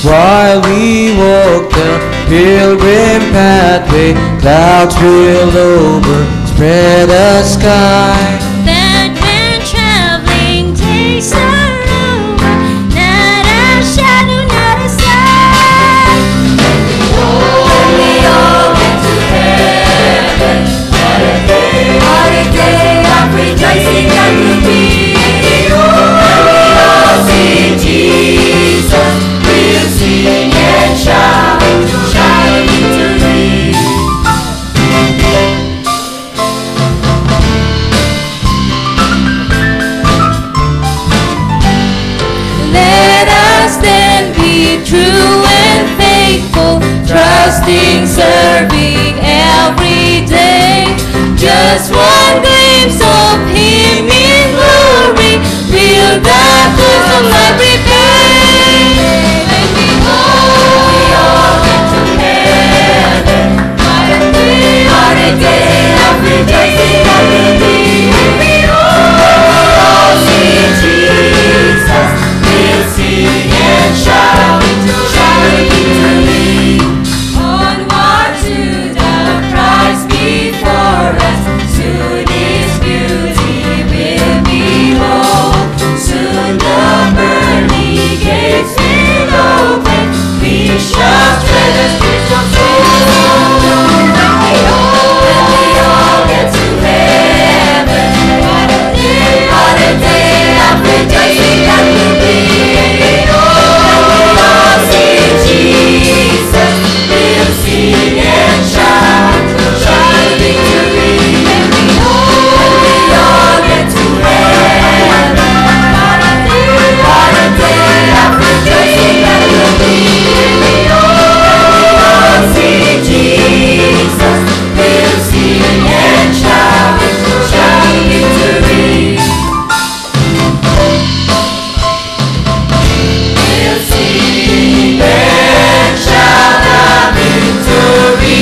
while we walk the pilgrim pathway. Clouds roll over, spread the sky. Then when traveling days are over, not a shadow, not a sign. When we all get to heaven, what a day of rejoicing that will be. When we all see Jesus, we'll sing and shout, shout victory. Let us then be true and faithful, trusting, serving every day. Just one glimpse of Him in glory will that bosom life repay. When we all get to heaven, what a day of rejoicing that will be. When we all see Jesus, we'll sing and shout, shout victory. Onward to the prize before us, soon His beauty will behold. Soon the pearly gates will open, we shall tread the streets of gold. When we all get to heaven, what a day of rejoicing that will be. When we all see Jesus, we'll sing and shout, shout victory. When we all get to heaven, what a day of rejoicing that will be. When we all see Jesus, we'll sing and shout, shout victory. We'll sing and shout the victory.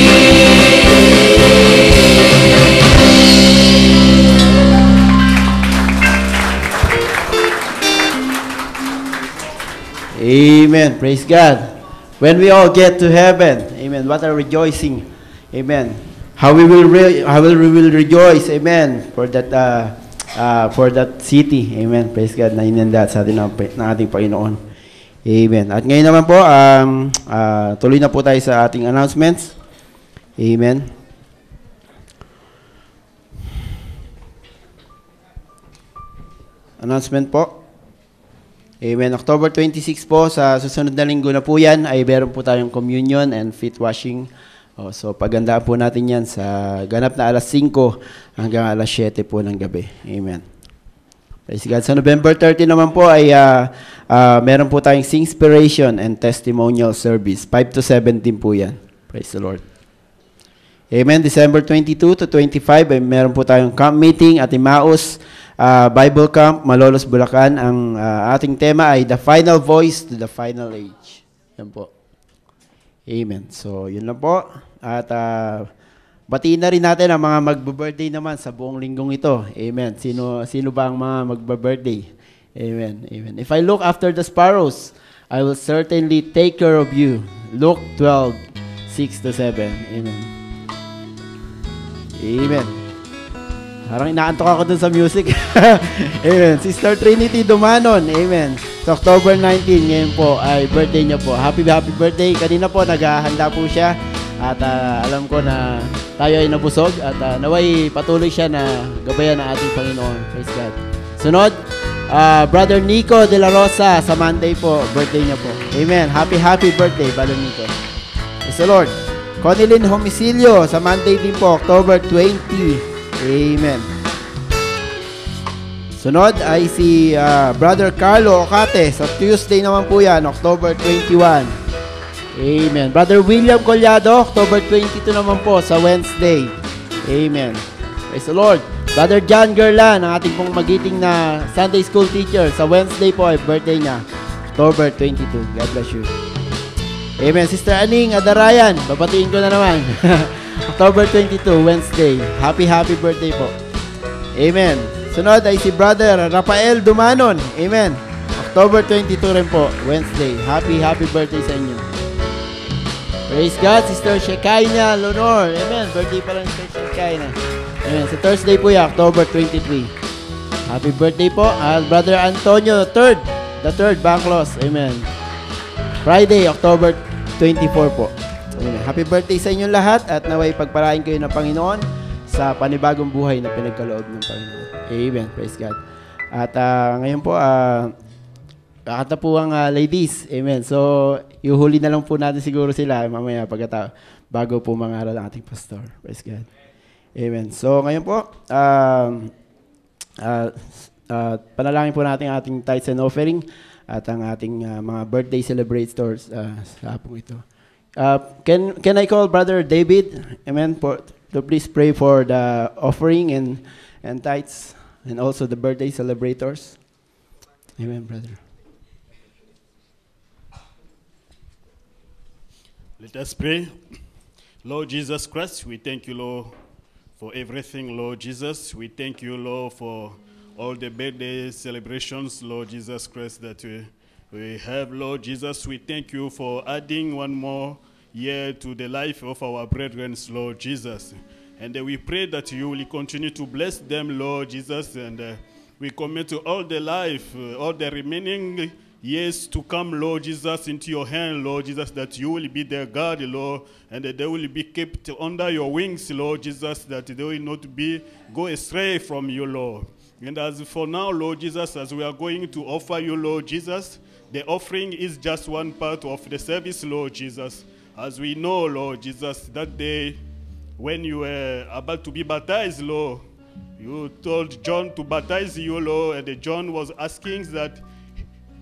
Amen. Praise God. When we all get to heaven, amen. What a rejoicing. Amen. How we will rejoice, amen, for that city. Amen. Praise God na inanda sa atin ng ating Panginoon. Amen. At ngayon naman po, tuloy na po tayo sa ating announcements. Amen. Announcement po. Amen. October 26 po, sa susunod na linggo na po yan, ay meron po tayong communion and feet washing. So, pagandaan po natin yan sa ganap na alas 5 hanggang alas 7 po ng gabi. Amen. Praise God. Sa November 30 naman po ay meron po tayong Singspiration and Testimonial Service. 5 to 17 po yan. Praise the Lord. Amen. December 22 to 25 ay meron po tayong camp meeting at Emmaus Bible Camp, Malolos, Bulacan. Ang ating tema ay The Final Voice to the Final Age. Yan po. Amen. So, yun lang po. At batiin na rin natin ang mga magbe-birthday naman sa buong linggong ito. Amen. Sino ba ang mga magbe-birthday? Amen. Amen. If I look after the sparrows, I will certainly take care of you. Luke 12, 6 to 7. Amen. Amen. Parang inaantok ako dun sa music. Amen. Sister Trinity Dumanon. Amen. So, October 19, ngayon po ay birthday niya po. Happy birthday. Kanina po, naghahanda po siya. At alam ko na tayo ay nabusog. At naway patuloy siya na gabayan ng ating Panginoon. Praise God. Sunod, Brother Nico de la Rosa sa Monday po. Birthday niya po. Amen. Happy birthday, Brother Nico. Praise the Lord. Conilyn Homicilio sa Monday din po, October 20. Amen. Sunod ay si Brother Carlo Ocate sa Tuesday naman po yan, October 21. Amen. Brother William Collado, October 22 naman po sa Wednesday. Amen. Praise the Lord. Brother John Gerlan, ang ating pong magiting na Sunday School teacher, sa Wednesday po ay birthday niya, October 22. God bless you. Amen. Sister Aning Adarayan, babatiin ko na naman. October 22, Wednesday. Happy birthday po. Amen. Sunod ay si Brother Rafael Dumanon. Amen. October 22 rin po, Wednesday. Happy birthday sa inyo. Praise God, Sister Shekinah Leonor. Amen. Birthday pa lang Sister Shekinah. Amen. Sa Thursday po yan, October 23. Happy birthday po. Brother Antonio, the third, Banglos. Amen. Friday, October 24 po. Amen. Happy birthday sa inyong lahat at naway pagpalain kayo ng Panginoon sa panibagong buhay na pinagkaloob ng Panginoon. Amen. Praise God. At ngayon po, kakanta po ang ladies. Amen. So, iuhuli na lang po natin siguro sila mamaya bago po mangaral ang ating pastor. Praise God. Amen. So, ngayon po, panalangin po natin ang ating tithes and offering at ang ating mga birthday celebrators sa hapong ito. Can I call Brother David? Amen. To please pray for the offering and tithes and also the birthday celebrators. Amen, brother. Let us pray. Lord Jesus Christ, we thank you, Lord, for everything, Lord Jesus. We thank you, Lord, for all the birthday celebrations, Lord Jesus Christ, that we have, Lord Jesus. We thank you for adding one more year to the life of our brethren, Lord Jesus. And we pray that you will continue to bless them, Lord Jesus, and we commit to all the life, all the remaining years to come, Lord Jesus, into your hand, Lord Jesus, that you will be their God, Lord, and that they will be kept under your wings, Lord Jesus, that they will not go astray from you, Lord. And as for now, Lord Jesus, as we are going to offer you, Lord Jesus, the offering is just one part of the service, Lord Jesus. As we know, Lord Jesus, that day when you were about to be baptized, Lord, you told John to baptize you, Lord, and John was asking that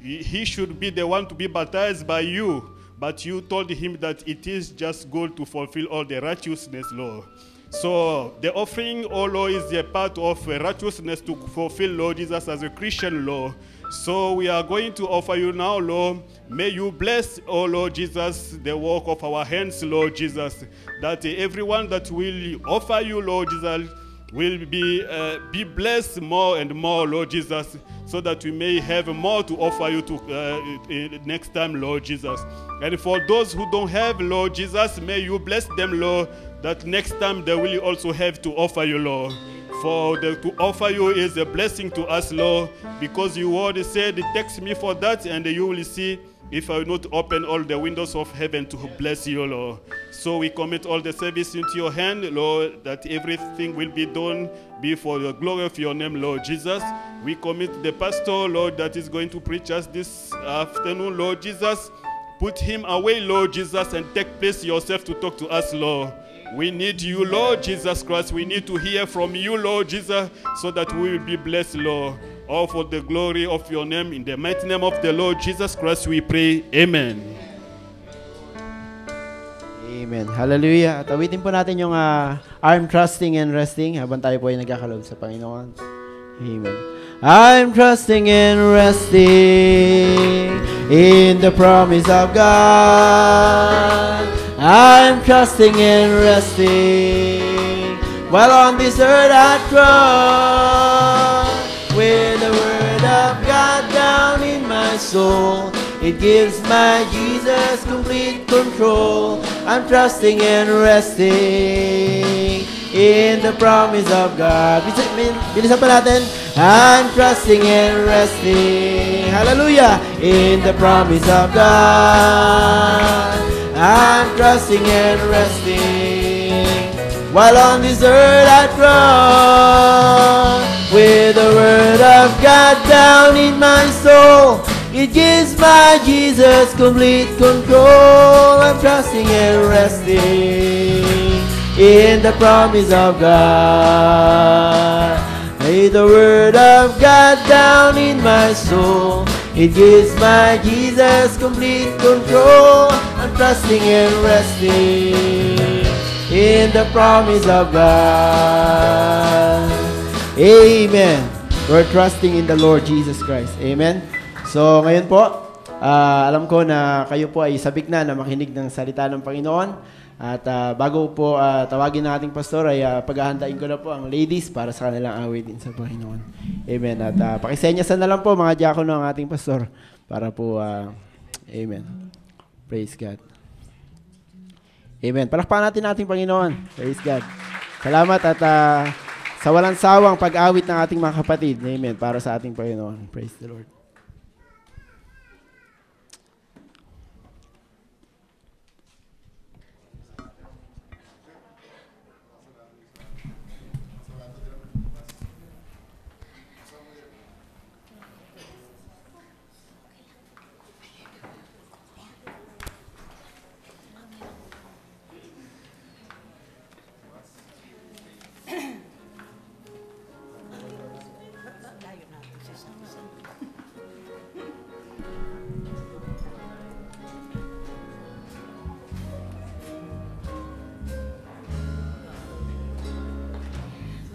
he should be the one to be baptized by you, but you told him that it is just good to fulfill all the righteousness, Lord. So the offering, oh Lord, is a part of righteousness to fulfill, Lord Jesus, as a Christian, Lord. So we are going to offer you now, Lord. May you bless, oh Lord Jesus, the work of our hands, Lord Jesus, that everyone that will offer you, Lord Jesus, will be blessed more and more, Lord Jesus, so that we may have more to offer you to next time, Lord Jesus. And for those who don't have, Lord Jesus, may you bless them, Lord, that next time they will also have to offer you, Lord. For to offer you is a blessing to us, Lord, because you already said, text me for that, and you will see if I will not open all the windows of heaven to bless you, Lord. So we commit all the service into your hand, Lord, that everything will be done for the glory of your name, Lord Jesus. We commit the pastor, Lord, that is going to preach us this afternoon, Lord Jesus. Put him away, Lord Jesus, and take place yourself to talk to us, Lord. We need you, Lord Jesus Christ. We need to hear from you, Lord Jesus, so that we will be blessed, Lord. All for the glory of your name. In the mighty name of the Lord Jesus Christ, we pray. Amen. Amen. Hallelujah. At awitin po natin yung I'm trusting and resting habang tayo po ay nagkakalob sa Panginoon. Amen. I'm trusting and resting in the promise of God. I'm trusting and resting while on this earth I trust. With the word of God down in my soul, it gives my Jesus complete control. I'm trusting and resting in the promise of God. Bilisan pa natin. I'm trusting and resting. Hallelujah. In the promise of God. I'm trusting and resting while on this earth I trust. With the word of God down in my soul, it gives my Jesus complete control. I'm trusting and resting in the promise of God. May the word of God down in my soul, it gives my Jesus complete control. I'm trusting and resting in the promise of God. Amen. We're trusting in the Lord Jesus Christ. Amen. So, ngayon po, alam ko na kayo po ay sabik na makinig ng salita ng Panginoon. At bago po tawagin ng ating pastor ay paghahandain ko na po ang ladies para sa kanilang awitin sa Panginoon. Amen. At pakisenyasan na lang po mga diakono ang ating pastor para po, amen. Praise God. Amen. Palakpakan natin ating Panginoon. Praise God. Salamat at sa walang sawang pag-awit ng ating mga kapatid. Amen. Para sa ating Panginoon. Praise the Lord.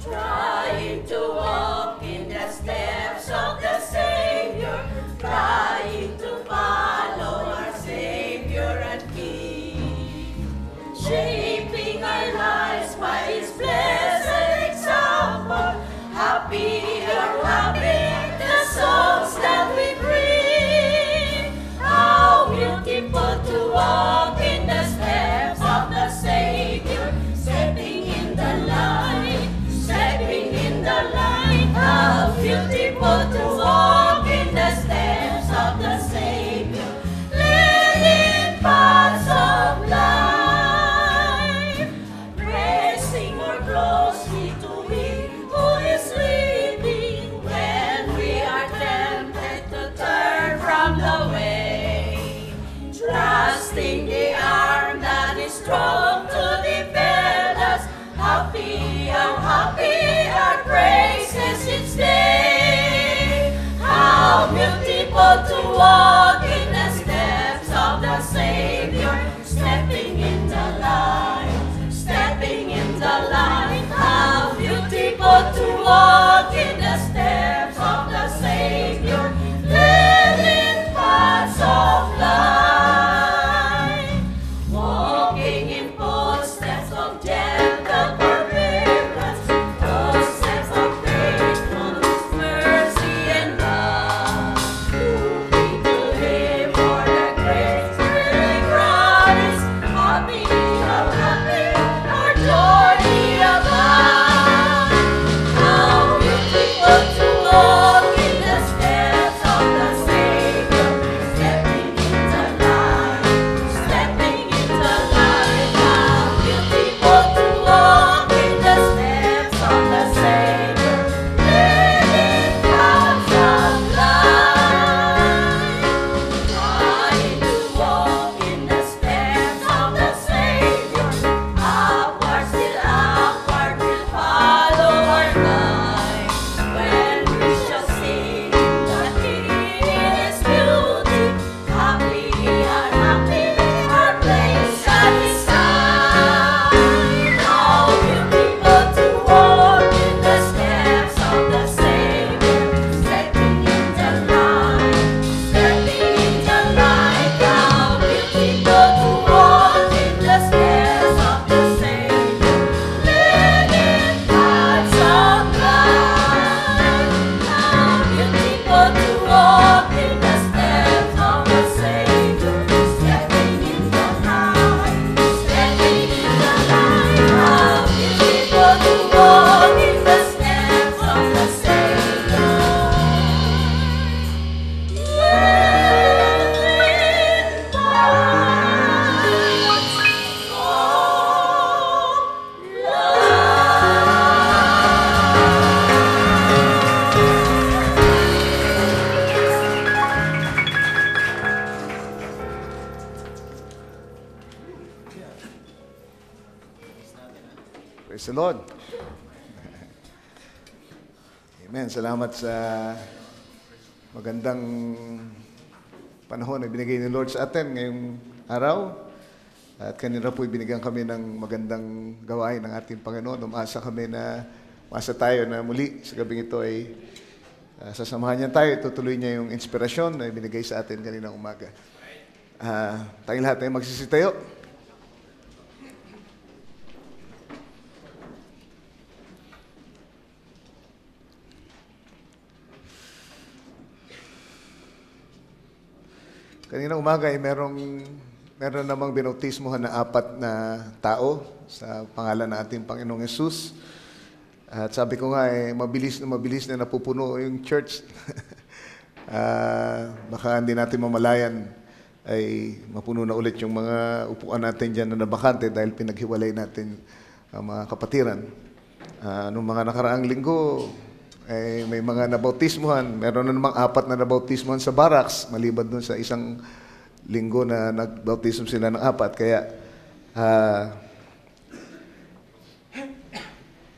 Trying to walk in the steps of the Savior, trying to follow our Savior and King, shaping our lives by His blessed example. Happy the souls that we bring. How beautiful to walk in the steps of the Savior, stepping in the light. Stepping in the light, how beautiful to walk in the steps of the Savior, leading paths of life, pressing more closely to Him who is leading when we are tempted to turn from the way, trusting the arm that is strong to defend us. Happy, oh happy, our praises each day. How beautiful to walk in the steps of the Savior, stepping in the light, stepping in the light. How beautiful to walk in the steps of the Savior, leading paths of life, walking in footsteps of gentle forbearance, footsteps of faithfulness, mercy, and love. Looking to Him for the grace really promised. Happy, oh happy, our joy above. How beautiful to walk in the steps of the Savior, stepping in the light, stepping in the light. How beautiful to walk in the steps of the Savior, leading paths of life. Trying to walk in the steps of the Savior, upward, still upward, we'll follow our guide. When we shall see that He is beauty, happy, our place at His side. How beautiful to walk in the steps of the Savior, stepping in the light, stepping in the light. How beautiful to walk in the steps of the Savior, leading paths of life. How beautiful to walk in the steps of the Savior, stepping in the light, stepping in the light. How beautiful to walk in the steps of the Savior, leading Praise the Lord. Amen. Salamat sa magandang panahon na binigay ni Lord sa atin ngayong araw. At kanina po binigyan kami ng magandang gawain ng ating Panginoon. Umasa kami na umasa tayo na muli sa gabing ito ay sasamahan niya tayo. Itutuloy niya yung inspirasyon na binigay sa atin kaninang umaga. Tayong lahat ay magsisitayo. Kanina umaga ay meron namang binautismohan na 4 na tao sa pangalan ng ating Panginoong Yesus. At sabi ko nga, mabilis na napupuno yung church. Baka hindi natin mamalayan ay mapuno na ulit yung mga upuan natin dyan na nabakante dahil pinaghiwalay natin ang mga kapatiran. Noong mga nakaraang linggo, may mga nabautismohan. Meron na namang 4 na nabautismohan sa barracks, maliban dun sa isang linggo na nagbautismo sila ng 4. Kaya,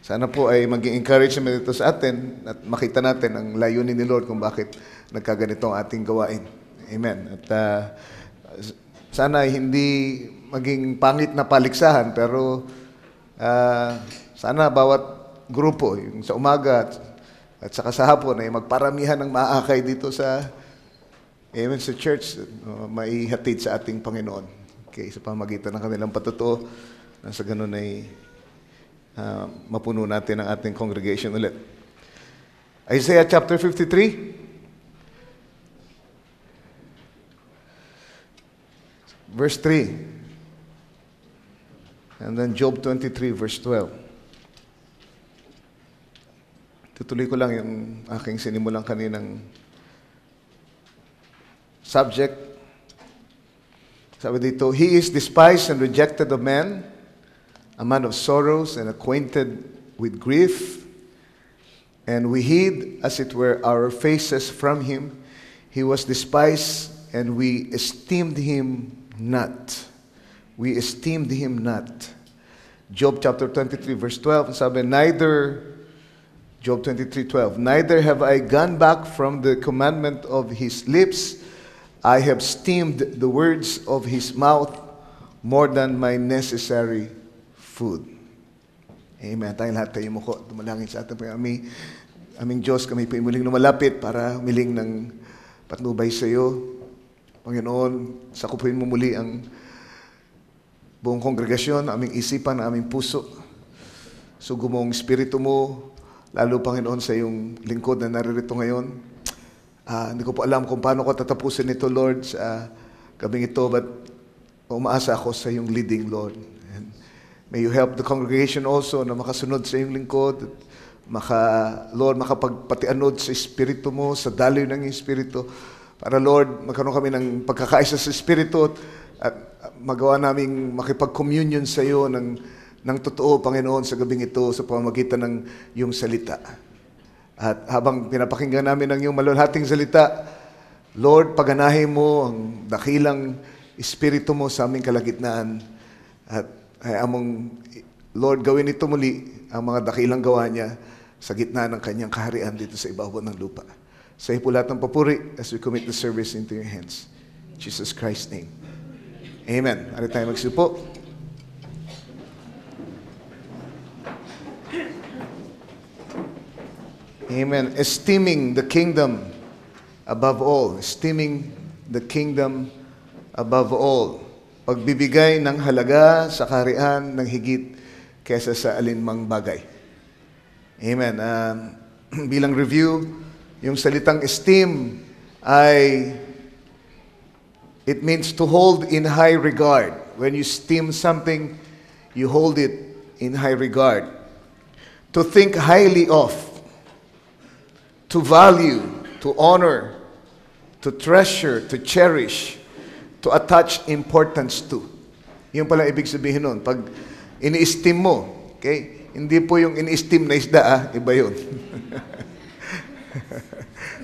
sana po ay maging encouragement ito sa atin at makita natin ang layunin ni Lord kung bakit nagkaganito ang ating gawain. Amen. At sana hindi maging pangit na paligsahan, pero sana bawat grupo, yung sa umaga at saka sa hapon, ay magparamihan ng maaakay dito sa church, maihatid sa ating Panginoon. Okay, sa pamagitan ng kanilang patutuo, na sa ganun ay mapuno natin ang ating congregation ulit. Isaiah chapter 53. Verse 3. And then Job 23, verse 12. Tutuloy ko lang yung aking sinimulang kaninang subject. Sabi dito, He is despised and rejected of men, a man of sorrows and acquainted with grief. And we hid, as it were, our faces from him. He was despised, and we esteemed him not. We esteemed him not. Job chapter 23, verse 12, sabi, Job 23:12, neither have I gone back from the commandment of his lips. I have esteemed the words of his mouth more than my necessary food. Amen. Tayong lahat tayo muko. Dumalangin sa atin po. Aming Diyos, kami po muling lumalapit para humiling ng patnubay sa iyo. Panginoon, sakupin mo muli ang buong kongregasyon, aming isipan, aming puso. Sugo mo ang espiritu mo, lalo Panginoon sa iyong lingkod na naririto ngayon. Hindi ko po alam kung paano ko tatapusin ito, Lord, sa gabing ito, but umaasa ako sa iyong leading, Lord. And may you help the congregation also na makasunod sa iyong lingkod, Lord, makapagpatianod sa espiritu mo, sa daloy ng espiritu, para Lord, magkaroon kami ng pagkakaisa sa espiritu at magawa naming makipag-communion sa iyo ng totoo, Panginoon, sa gabing ito sa pamamagitan ng iyong salita. At habang pinapakinggan namin ang iyong malulhating salita, Lord, paganahin mo ang dakilang espiritu mo sa aming kalagitnaan. At among, Lord, gawin ito muli ang mga dakilang gawa niya sa gitna ng kanyang kaharian dito sa ibabaw ng lupa. Sa iyo po lahat ng papuri as we commit the service into your hands. In Jesus Christ's name. Amen. Ari tayo magsipo. Amen. Esteeming the kingdom above all. Esteeming the kingdom above all. Pagbibigay ng halaga sa kaharian ng higit kaysa sa alinmang bagay. Amen. Bilang review, yung salitang esteem ay it means to hold in high regard. When you esteem something, you hold it in high regard. To think highly of, to value, to honor, to treasure, to cherish, to attach importance to. Yun pala ibig sabihin nun. Pag ini-esteem mo, okay? Hindi po yung ini-esteem na isda, iba yun.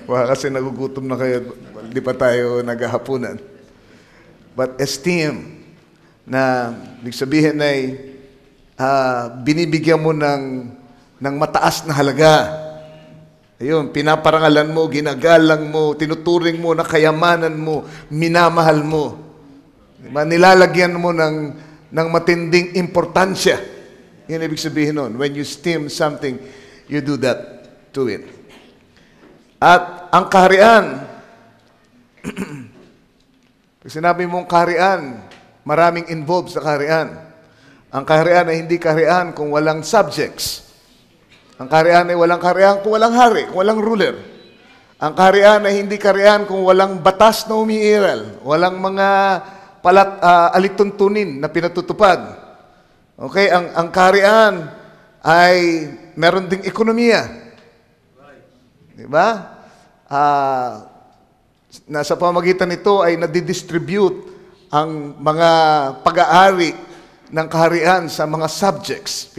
Baka kasi nagugutom na kayo, hindi pa tayo naghahapunan. But esteem, na ibig sabihin ay binibigyan mo ng mataas na halaga. Ayun, pinaparangalan mo, ginagalang mo, tinuturing mo na kayamanan mo, minamahal mo. Nilalagyan mo ng matinding importansya. Yan ibig sabihin nun. When you esteem something, you do that to it. At ang kaharian, pag sinabi mong kaharian, maraming involved sa kaharian. Ang kaharian ay hindi kaharian kung walang subjects. Ang kaharian ay walang kaharian kung walang hari, kung walang ruler. Ang kaharian ay hindi kaharian kung walang batas na umiiral, walang mga alituntunin na pinatutupad. Okay, ang kaharian ay meron ding ekonomiya. Di ba? Nasa pamagitan nito ay nadidistribute ang mga pag-aari ng kaharian sa mga subjects.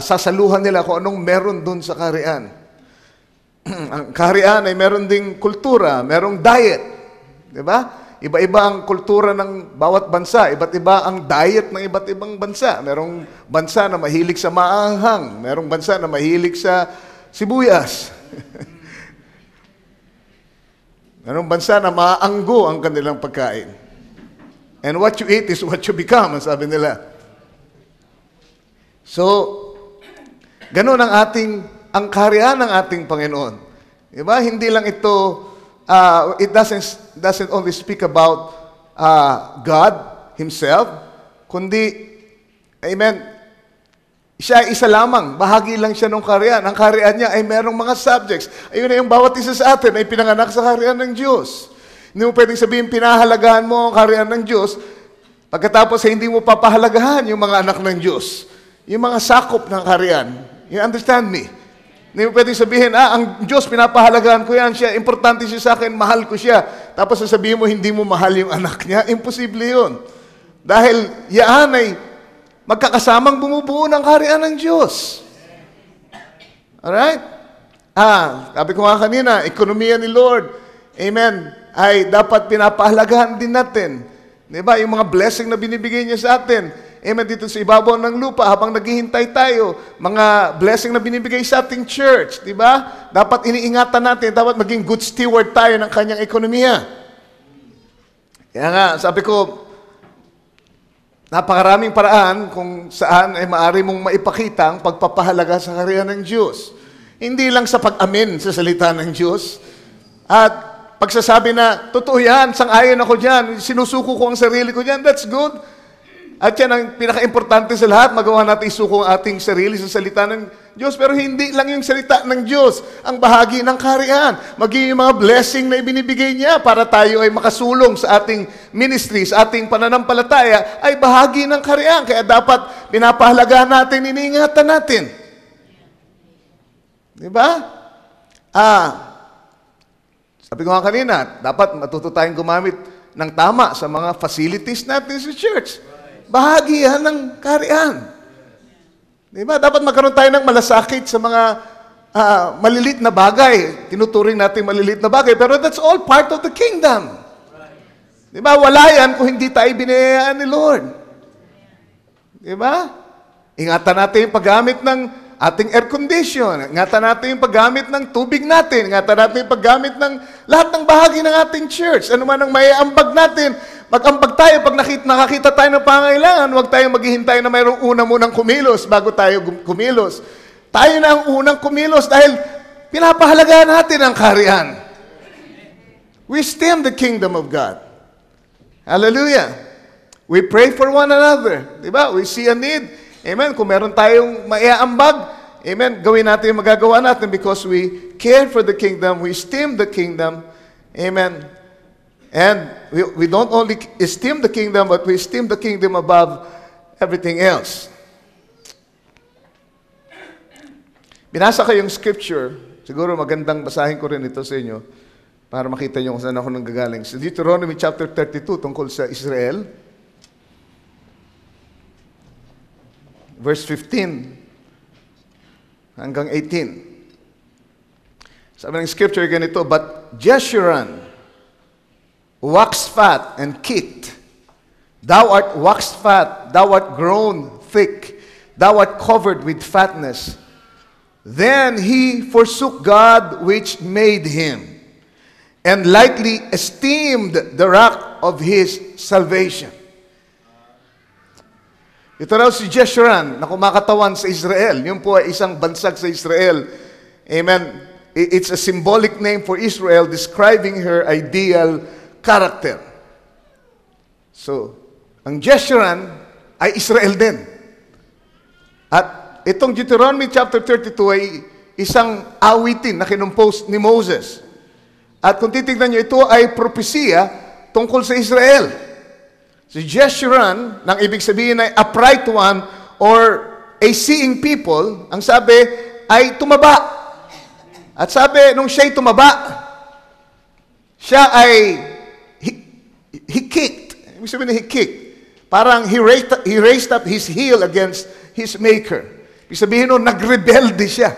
Sasaluhan nila kung anong meron dun sa kaharian. Ang kaharian ay meron ding kultura, merong diet. Di ba? Iba-iba ang kultura ng bawat bansa. Iba't iba ang diet ng iba't ibang bansa. Merong bansa na mahilig sa maanghang. Merong bansa na mahilig sa sibuyas. Merong bansa na maanggo ang kanilang pagkain. And what you eat is what you become, ang sabi nila. So, ganun ang kaharian ng ating Panginoon. Diba? Hindi lang ito, it doesn't only speak about God Himself, kundi, amen, siya ay isa lamang, bahagi lang siya ng kaharian. Ang kaharian niya ay merong mga subjects. Ayun na yung bawat isa sa atin ay pinanganak sa kaharian ng Diyos. Hindi mo pwedeng sabihin, pinahalagahan mo ang kaharian ng Diyos, pagkatapos hindi mo papahalagahan yung mga anak ng Diyos. Yung mga sakop ng kaharian. You understand me? Hindi mo pwedeng sabihin, ang Diyos, pinapahalagahan ko yan, siya, importante siya sa akin, mahal ko siya. Tapos sasabihin mo, hindi mo mahal yung anak niya. Imposible yun. Dahil yan ay magkakasamang bumubuo ng kaharian ng Diyos. Alright? Sabi ko nga kanina, ekonomiya ni Lord, amen, ay dapat pinapahalagahan din natin. Diba? Yung mga blessing na binibigay niya sa atin, amen, dito sa ibabaw ng lupa, habang naghihintay tayo, mga blessing na binibigay sa ating church, di ba? Dapat iniingatan natin, dapat maging good steward tayo ng kanyang ekonomiya. Kaya nga, sabi ko, napakaraming paraan kung saan ay maaari mong maipakita ang pagpapahalaga sa kaharian ng Diyos. Hindi lang sa pag-amin sa salita ng Diyos, at pagsasabi na, totoo yan, sang-ayon ako dyan, sinusuko ko ang sarili ko dyan, that's good. At yan ang pinaka-importante sa lahat, magawa natin isuko ang ating sarili sa salita ng Diyos. Pero hindi lang yung salita ng Diyos ang bahagi ng kaharian. Maging yung mga blessing na ibinibigay niya para tayo ay makasulong sa ating ministry, sa ating pananampalataya, ay bahagi ng kaharian. Kaya dapat pinapahalagahan natin, iniingatan natin. Diba? Sabi ko nga kanina, dapat matuto tayong gumamit ng tama sa mga facilities natin sa church. Bahagi yan ng kaharian. Diba? Dapat magkaroon tayo ng malasakit sa mga malilit na bagay. Tinuturing natin malilit na bagay, pero that's all part of the kingdom. Diba? Wala yan kung hindi tayo binayaan ni Lord. Diba? Ingatan natin yung paggamit ng ating air condition. Ingatan natin yung paggamit ng tubig natin. Ingatan natin yung paggamit ng lahat ng bahagi ng ating church. Ano man ang maiambag natin, mag-ambag tayo pag nakakita tayo ng pangailangan. Huwag tayong maghihintay na mayroong una munang kumilos bago tayo kumilos. Tayo na ang unang kumilos dahil pinapahalagahan natin ang kaharian. We esteem the kingdom of God. Hallelujah. We pray for one another. Diba? We see a need. Amen. Kung meron tayong maiaambag, amen, gawin natin yung magagawa natin because we care for the kingdom, we esteem the kingdom. Amen. And we don't only esteem the kingdom, but we esteem the kingdom above everything else. Binasa ko yung scripture, siguro magandang basahin ko rin ito sa inyo para makita nyo kung saan ako nanggagaling. Sa Deuteronomy chapter 32 tungkol sa Israel, verse 15 hanggang 18. Sabi ng scripture ganito, but Jeshurun waxed fat and kicked. Thou art waxed fat, thou art grown thick, thou art covered with fatness. Then he forsook God which made him, and lightly esteemed the rock of his salvation. Ito raw si Jeshurun na kumakatawan sa Israel. Yun po ay isang bansag sa Israel. Amen. It's a symbolic name for Israel describing her ideal character. So, ang Jeshurun ay Israel din. At itong Deuteronomy chapter 32 ay isang awitin na kinumpose ni Moses. At kung titignan nyo, ito ay propesiya tungkol sa Israel. Si Jeshurun, nang ibig sabihin ay upright one or a seeing people, ang sabi ay tumaba. At sabi, nung siya'y tumaba, siya ay he kicked. Ibig sabihin he kicked. Parang he raised up his heel against his maker. Ibig sabihin nun, nagrebelde siya.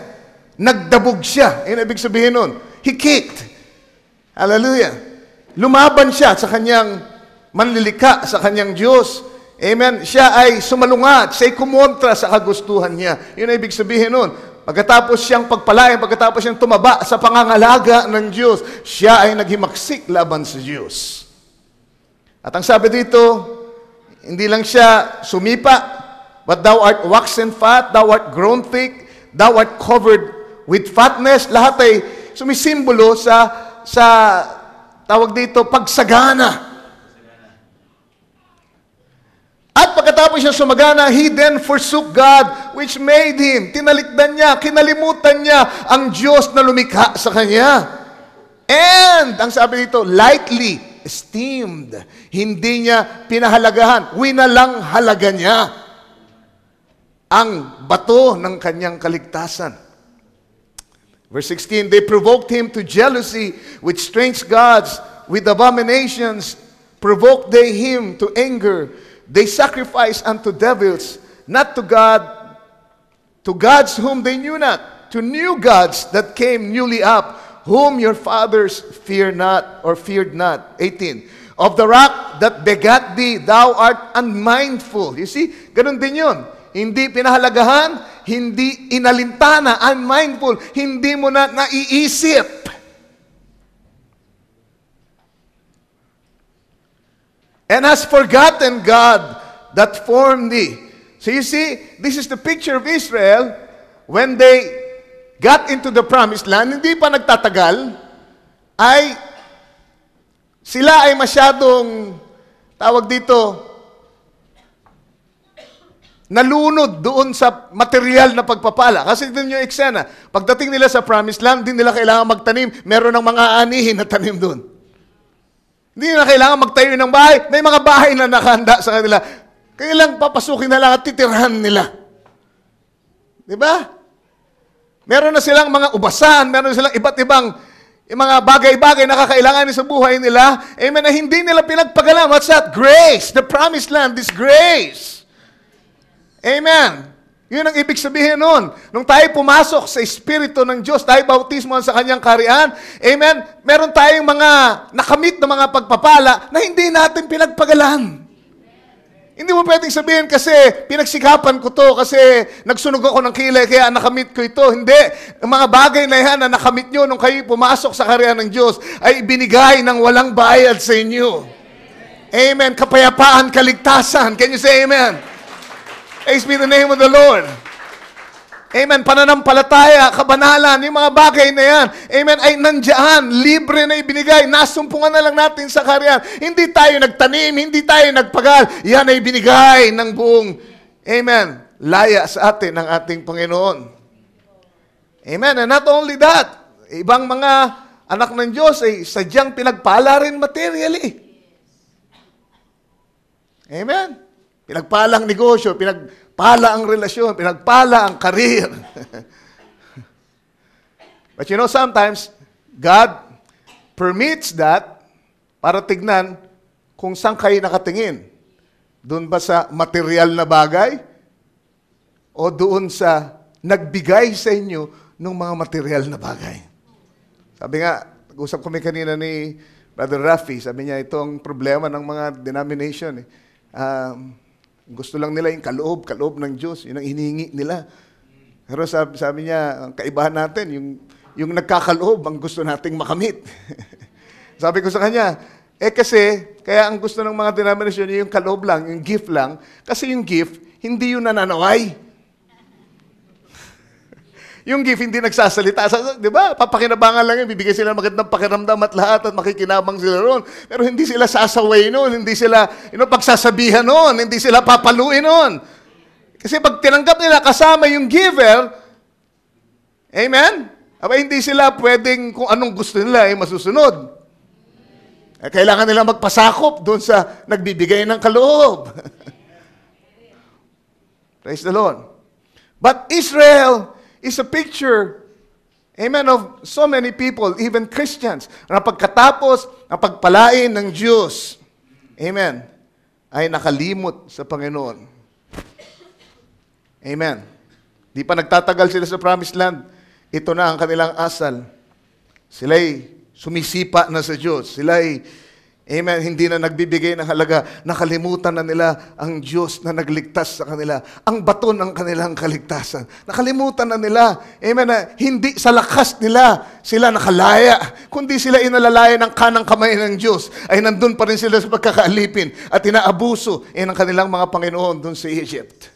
Nagdabog siya. Yan ibig sabihin nun. He kicked. Hallelujah. Lumaban siya sa kanyang manlilika, sa kanyang Diyos. Amen. Siya ay sumalungat. Siya ay kumontra sa kagustuhan niya. Yun ang ibig sabihin nun. Pagkatapos siyang pagpalain, pagkatapos siyang tumaba sa pangangalaga ng Diyos, siya ay naghimaksik laban sa Diyos. At ang sabi dito, hindi lang siya sumipa, but thou art waxen fat, thou art grown thick, thou art covered with fatness. Lahat ay sumisimbolo sa tawag dito, pagsagana. At pagkatapos siya sumagana, he then forsook God which made him. Tinalikdan niya, kinalimutan niya ang Diyos na lumikha sa kanya. And, ang sabi dito, lightly esteemed. Hindi niya pinahalagahan. Winalang halaga niya ang bato ng kanyang kaligtasan. Verse 16, they provoked him to jealousy with strange gods, with abominations provoked they him to anger. They sacrificed unto devils, not to God, to gods whom they knew not, to new gods that came newly up, whom your fathers feared not. 18. Of the rock that begat thee, thou art unmindful. You see, ganun din yun. Hindi pinahalagahan, hindi inalintana, unmindful, hindi mo na naiisip. And has forgotten God that formed thee. So you see, this is the picture of Israel when they got into the promised land, hindi pa nagtatagal, ay sila ay masyadong, tawag dito, nalunod doon sa material na pagpapala. Kasi doon yung eksena. Pagdating nila sa promised land, hindi nila kailangan magtanim. Meron ng mga anihin na tanim doon. Hindi nila kailangan magtayo ng bahay. May mga bahay na nakahanda sa kanila. Kailang papasukin na lang at titirhan nila. Diba? Meron na silang mga ubasan, meron na silang iba't ibang mga bagay-bagay na kakailangan sa buhay nila. Amen, na hindi nila pinagpagalan. What's that? Grace. The promised land is grace. Amen. Yun ang ibig sabihin nun. Nung tayo pumasok sa Espiritu ng Diyos, tayo bautismo sa Kanyang kaharian, amen, meron tayong mga nakamit na mga pagpapala na hindi natin pinagpagalan. Hindi mo pwedeng sabihin kasi pinagsikapan ko to, kasi nagsunog ako ng kilay, kaya nakamit ko ito. Hindi. Ang mga bagay na yan na nakamit nyo nung kayo pumasok sa kaharian ng Diyos ay ibinigay ng walang bayad sa inyo. Amen. Kapayapaan, kaligtasan. Can you say amen? Praise be the name of the Lord. Amen. Pananampalataya, kabanalan, yung mga bagay na yan, amen, ay nandiyan, libre na ibinigay. Nasumpungan na lang natin sa kaharian. Hindi tayo nagtanim, hindi tayo nagpagal. Yan ay binigay ng buong, amen, laya sa atin ng ating Panginoon. Amen. And not only that, ibang mga anak ng Diyos ay sadyang pinagpala rin materially. Amen. Pinagpala ang negosyo, pinagpala ang relasyon, pinagpala ang karir. But you know, sometimes, God permits that para tignan kung saan kayo nakatingin. Doon ba sa material na bagay? O doon sa nagbigay sa inyo ng mga material na bagay? Sabi nga, pag-usap kami kanina ni Brother Rafi, sabi niya, ito ang problema ng mga denomination. Gusto lang nila yung kaloob ng Diyos. Yun ang hinihingi nila. Pero sabi niya, ang kaibahan natin, yung nagkakaloob, ang gusto nating makamit. Sabi ko sa kanya, kasi, kaya ang gusto ng mga denomination, yung kaloob lang, yung gift lang, kasi yung gift, hindi yun nananaway. Yung gift, hindi nagsasalita. Di ba? Papakinabangan lang yun. Bibigay sila magandang pakiramdam at lahat at makikinabang sila roon. Pero hindi sila sasaway noon. Hindi sila pagsasabihan noon. Hindi sila papaluin noon. Kasi pag tinanggap nila kasama yung giver, Amen? Aba, hindi sila pwedeng kung anong gusto nila ay masusunod. Kailangan nila magpasakop doon sa nagbibigay ng kaloob. Praise the Lord. But Israel is a picture, amen, of so many people, even Christians, na pagkatapos ang pagpalain ng Diyos, amen, ay nakalimot sa Panginoon. Amen. Di pa nagtatagal sila sa Promised Land, ito na ang kanilang asal. Sila'y sumisipa na sa Diyos. Sila'y, amen, hindi na nagbibigay ng halaga. Nakalimutan na nila ang Diyos na nagligtas sa kanila. Ang bato ng kanilang kaligtasan. Nakalimutan na nila. Amen, na hindi sa lakas nila sila nakalaya. Kundi sila inalalaya ng kanang kamay ng Diyos. Ay nandun pa rin sila sa pagkakaalipin at inaabuso ng kanilang mga Panginoon dun sa Egypt.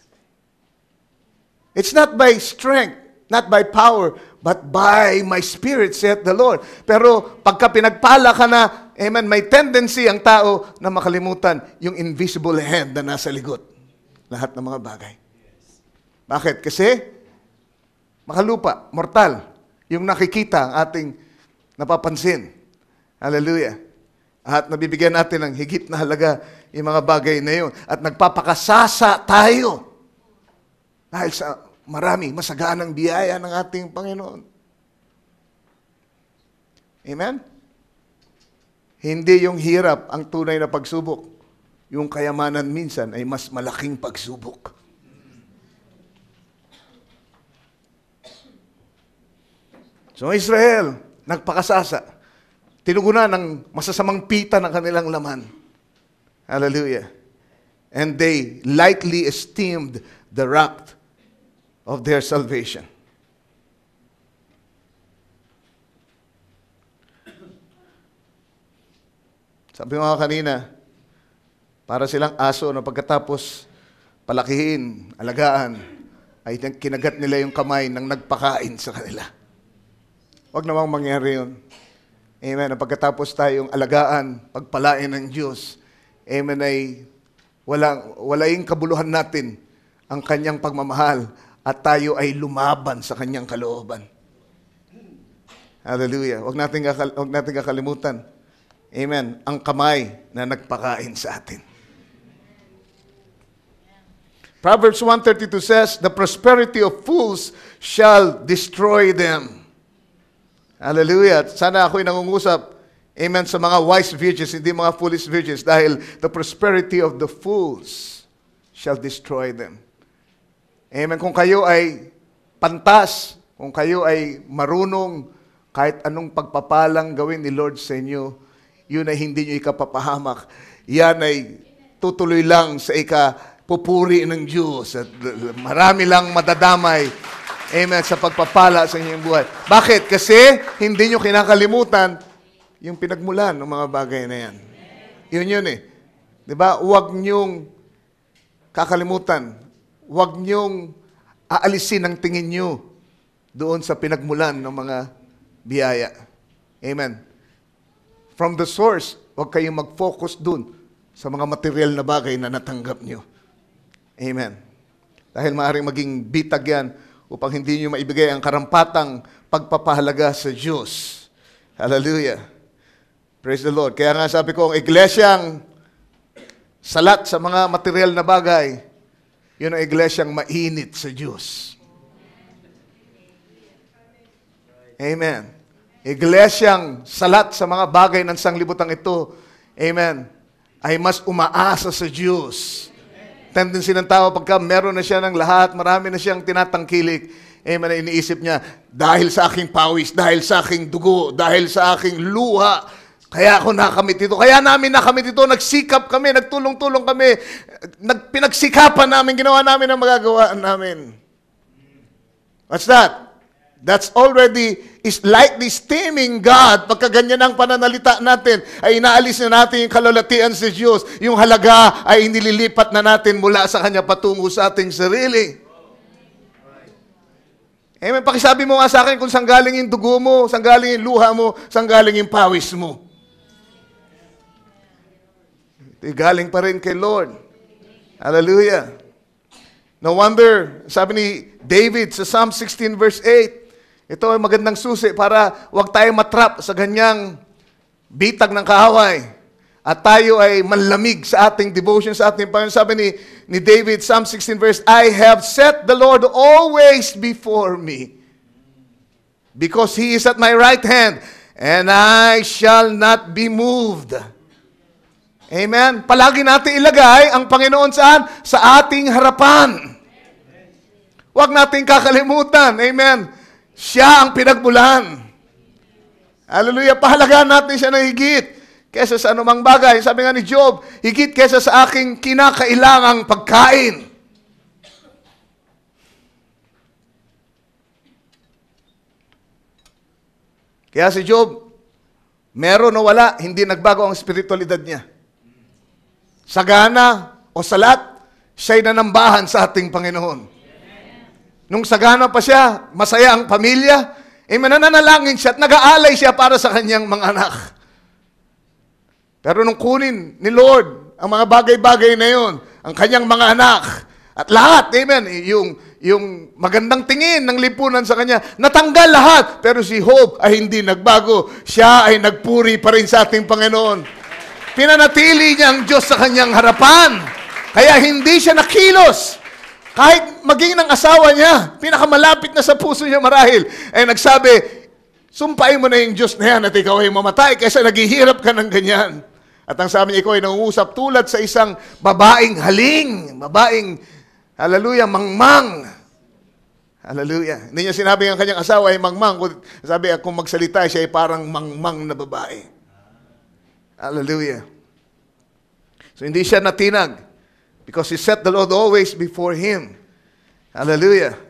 It's not by strength, not by power, but by my spirit, saith the Lord. Pero pagka pinagpala ka na, amen, may tendency ang tao na makalimutan yung invisible hand na nasa likod. Lahat ng mga bagay. Bakit? Kasi makalupa, mortal, yung nakikita ang ating napapansin. Hallelujah. At nabibigyan natin ng higit na halaga yung mga bagay na yun. At nagpapakasasa tayo dahil sa marami, masaganang biyaya ng ating Panginoon. Amen? Hindi yung hirap ang tunay na pagsubok. Yung kayamanan minsan ay mas malaking pagsubok. So Israel, nagpakasasa. Tinugunan ng masasamang pita ng kanilang laman. Hallelujah. And they lightly esteemed the raft of their salvation. Sabi mo nga kanina, para silang aso na pagkatapos palakihin, alagaan, ay kinagat nila yung kamay ng nagpakain sa kanila. Huwag namang mangyari yun. Amen. Pagkatapos tayong alagaan, pagpalain ng Diyos, amen, ay walaing kabuluhan natin ang kanyang pagmamahal at tayo ay lumaban sa kanyang kalooban. Hallelujah. Huwag natin kakalimutan. Amen. Ang kamay na nagpakain sa atin. Proverbs 1:32 says, "The prosperity of fools shall destroy them." Hallelujah. Sana ako'y nangungusap, amen, sa mga wise virgins, hindi mga foolish virgins, dahil the prosperity of the fools shall destroy them. Amen. Kung kayo ay pantas, kung kayo ay marunong, kahit anong pagpapalang gawin ni Lord sa inyo, yun ay hindi nyo ikapapahamak. Yan ay tutuloy lang sa ikapupuri ng Diyos. At marami lang madadamay, amen, sa pagpapala sa inyong buhay. Bakit? Kasi hindi nyo kinakalimutan yung pinagmulan ng mga bagay na yan. Yun eh. Diba? Huwag nyong kakalimutan. Huwag niyong aalisin ang tingin niyo doon sa pinagmulan ng mga biyaya. Amen. From the source, huwag kayong mag-focus doon sa mga material na bagay na natanggap niyo. Amen. Dahil maaaring maging bitag yan upang hindi niyo maibigay ang karampatang pagpapahalaga sa Diyos. Hallelujah. Praise the Lord. Kaya nga sabi ko, ang iglesyang salat sa mga material na bagay, yun ang iglesyang mainit sa Diyos. Amen. Iglesyang salat sa mga bagay ng sanglibutang ito, amen, ay mas umaasa sa Diyos. Tendency ng tao, pagka meron na siya ng lahat, marami na siyang tinatangkilik, amen, iniisip niya, dahil sa aking pawis, dahil sa aking dugo, dahil sa aking luha, kaya ako nakamit ito. Kaya namin nakamit ito. Nagsikap kami, nagtulong-tulong kami. Pinagsikapan namin, ginawa namin ang magagawa namin. What's that? That's already is lightly esteeming God. Pagka ganyan ang pananalita natin, ay inaalis na natin yung kalulatian sa Diyos. Yung halaga ay inililipat na natin mula sa Kanya patungo sa ating sarili. Amen. Pakisabi mo nga sa akin kung saan galing yung dugo mo, saan galing yung luha mo, saan galing yung pawis mo. Galing pa rin kay Lord. Hallelujah. No wonder, sabi ni David sa Psalm 16 verse 8, Ito ay magandang susi para wag tayo matrap sa ganyang bitag ng kaaway. At tayo ay manlamig sa ating devotion sa ating Panginoon. Sabi ni David, Psalm 16 verse, I have set the Lord always before me, because He is at my right hand, and I shall not be moved. Amen? Palagi natin ilagay ang Panginoon saan? Sa ating harapan. Huwag natin kakalimutan. Amen? Siya ang pinagmulan. Hallelujah. Pahalagaan natin siya ng higit kesa sa anumang bagay. Sabi nga ni Job, higit kesa sa aking kinakailangang pagkain. Kaya si Job, meron o wala, hindi nagbago ang spiritualidad niya. Sagana o salat, siya'y nanambahan sa ating Panginoon. Nung sagana pa siya, masaya ang pamilya, mananalangin siya at nag-aalay siya para sa kanyang mga anak. Pero nung kunin ni Lord ang mga bagay-bagay na yon, ang kanyang mga anak, at lahat, amen, yung magandang tingin ng lipunan sa kanya, natanggal lahat, pero si Job ay hindi nagbago. Siya ay nagpuri pa rin sa ating Panginoon. Pinanatili niya ang Diyos sa kanyang harapan. Kaya hindi siya nakilos. Kahit maging ng asawa niya, pinakamalapit na sa puso niya marahil, ay nagsabi, sumpain mo na yung Diyos na yan at ikaw ay mamatay kaysa naghihirap ka ng ganyan. At ang sabi niya, ikaw ay nangungusap tulad sa isang babaeng haling, babaeng, hallelujah, mangmang. Hallelujah. Hindi niya sinabi ang kanyang asawa ay mangmang. Sabi, kung magsalita siya ay parang mangmang na babae. Hallelujah. So hindi siya natinag. Because he set the Lord always before him. Hallelujah.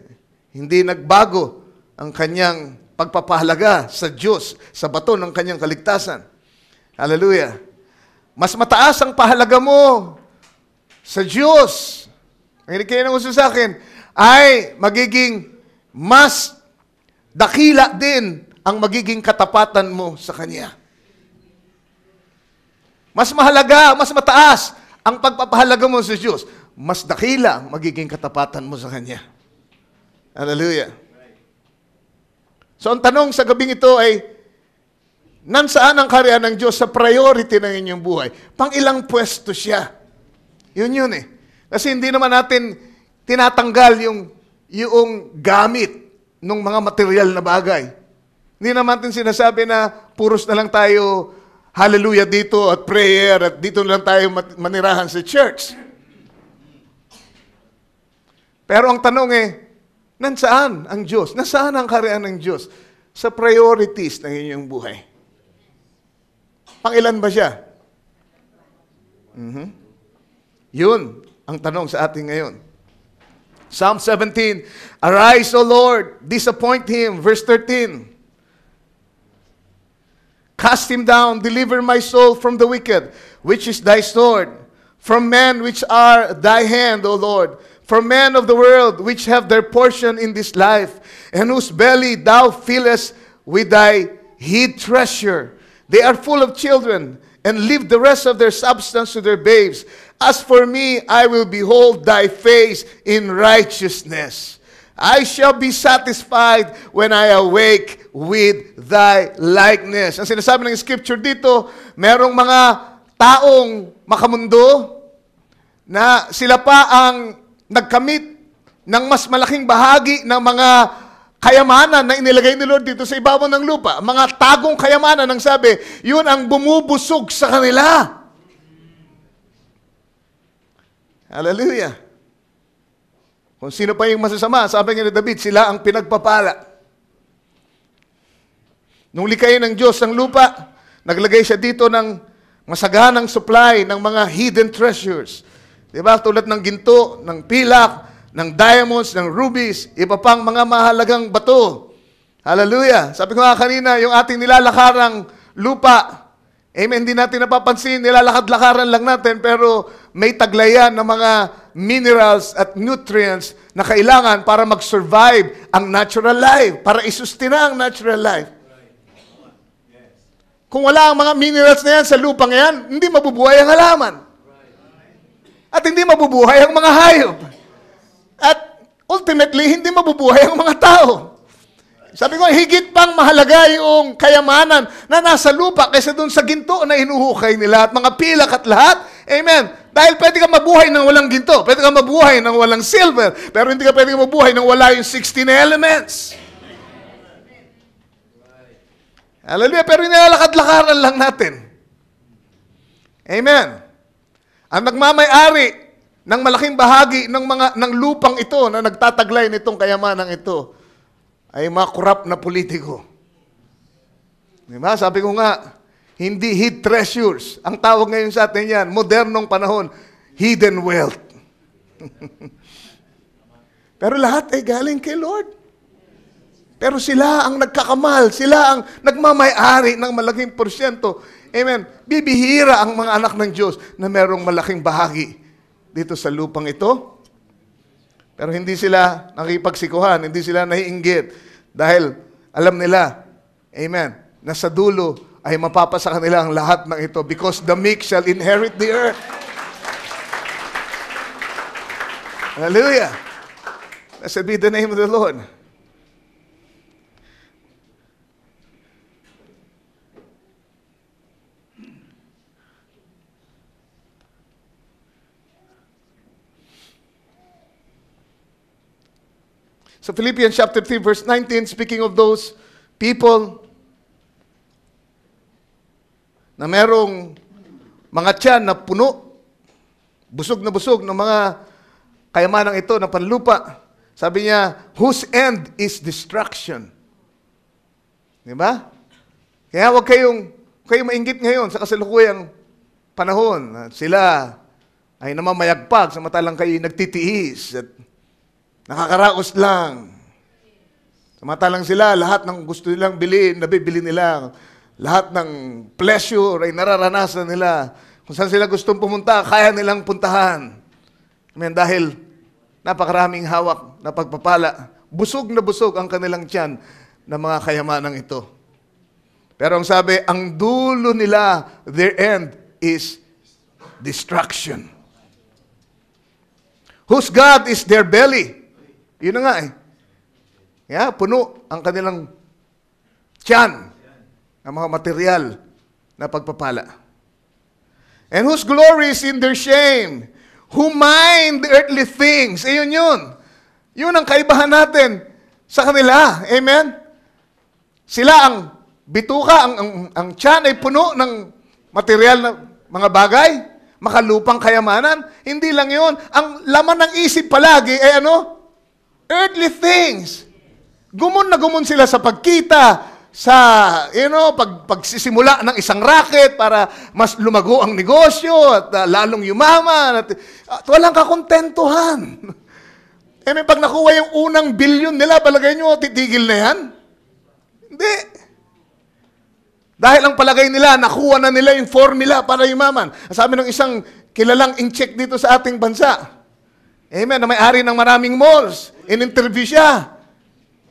Hindi nagbago ang kanyang pagpapahalaga sa Diyos, sa bato ng kanyang kaligtasan. Hallelujah. Mas mataas ang pahalaga mo sa Diyos. Ang kayo nang uso sa akin, ay magiging mas dakila din ang magiging katapatan mo sa Kanya. Mas mahalaga, mas mataas ang pagpapahalaga mo sa Diyos, mas dakila ang magiging katapatan mo sa Kanya. Hallelujah. So ang tanong sa gabing ito ay, nansaan ang kaharian ng Diyos sa priority ng inyong buhay? Pang-ilang pwesto siya? Yun eh. Kasi hindi naman natin tinatanggal yung gamit ng mga material na bagay. Hindi naman natin sinasabi na puros na lang tayo hallelujah dito at prayer at dito lang tayo manirahan sa church. Pero ang tanong nansaan ang Diyos? Nasaan ang kaharian ng Diyos? Sa priorities ng inyong buhay. Pangilan ba siya? Yun ang tanong sa atin ngayon. Psalm 17, Arise, O Lord, disappoint him. Verse 13. Cast him down, deliver my soul from the wicked, which is thy sword. From men which are thy hand, O Lord. From men of the world, which have their portion in this life, and whose belly thou fillest with thy hid treasure. They are full of children, and leave the rest of their substance to their babes. As for me, I will behold thy face in righteousness. I shall be satisfied when I awake with thy likeness. Ang sinasabi ng scripture dito, merong mga taong makamundo na sila pa ang nagkamit ng mas malaking bahagi ng mga kayamanan na inilagay ni Lord dito sa ibabaw ng lupa. Mga tagong kayamanan, ang sabi, yun ang bumubusog sa kanila. Hallelujah. Kung sino pa yung masasama, sabi nga ni David, sila ang pinagpapala. Nung likayin ng Diyos ang lupa, naglagay siya dito ng masaganang supply ng mga hidden treasures. Diba? Tulad ng ginto, ng pilak, ng diamonds, ng rubies, iba pang mga mahalagang bato. Hallelujah. Sabi ko nga kanina, yung ating nilalakarang lupa, amen, hindi natin napapansin, nilalakad-lakaran lang natin, pero may taglayan ng mga minerals at nutrients na kailangan para mag-survive ang natural life, para isustina ang natural life. Kung wala ang mga minerals na yan sa lupang yan, hindi mabubuhay ang halaman. At hindi mabubuhay ang mga hayop. At ultimately, hindi mabubuhay ang mga tao. Sabi ko, higit pang mahalaga yung kayamanan na nasa lupa kaysa doon sa ginto na inuhukay nila at mga pilak at lahat. Amen. Dahil pwede ka mabuhay ng walang ginto, pwede ka mabuhay ng walang silver, pero hindi ka pwede mabuhay ng wala yung 16 elements. Hallelujah. Pero nilalakad-lakaran lang natin. Amen. Ang nagmamay-ari ng malaking bahagi ng lupang ito na nagtataglay nitong kayamanang ito ay mga korap na politiko. Diba? Sabi ko nga, hindi hid treasures. Ang tawag ngayon sa atin yan, modernong panahon, hidden wealth. Pero lahat ay galing kay Lord. Pero sila ang nagkakamal, sila ang nagmamay-ari ng malaking porsyento. Amen. Bibihira ang mga anak ng Diyos na merong malaking bahagi dito sa lupang ito. Pero hindi sila nakipagsikuhan, hindi sila naiinggit. Dahil alam nila, amen, na sa dulo ay mapapasa kanila ang lahat ng ito because the meek shall inherit the earth. Hallelujah. Blessed be the name of the Lord. So Philippians chapter 3 verse 19, speaking of those people na merong mga tiyan na puno, busog ng mga kayamanang ito na panlupa. Sabi niya, whose end is destruction. Di ba? Kaya huwag kayong mainggit ngayon sa kasalukuyang panahon. Sila ay namamayagpag samantalang kayo nagtitiis at nakakaraos lang. Samantalang sila, lahat ng gusto nilang bilhin, nabibili nila. Lahat ng pleasure ay nararanasan nila. Kung saan sila gustong pumunta, kaya nilang puntahan. Amen. Dahil napakaraming hawak na pagpapala. Busog na busog ang kanilang tiyan ng mga kayamanang ito. Pero ang sabi, ang dulo nila, their end is destruction. Whose God is their belly? Yun na nga eh. Yeah, puno ang kanilang tiyan ng mga material na pagpapala. And whose glory is in their shame, who mind the earthly things. Ayun yun. Yun ang kaibahan natin sa kanila. Amen? Sila ang bituka, ang tiyan ay puno ng material na mga bagay, makalupang kayamanan. Hindi lang yun. Ang laman ng isip palagi ay ano? Earthly things. Gumon na gumon sila sa pagkita, sa, pagsisimula ng isang racket para mas lumago ang negosyo at lalong yumaman at walang kakontentuhan. May pag nakuha yung unang bilyon nila, palagay nyo, titigil na yan? Hindi. Dahil ang palagay nila, nakuha na nila yung formula para yumaman. Sabi ng isang kilalang in-check dito sa ating bansa, amen, na may-ari ng maraming malls. In-interview siya.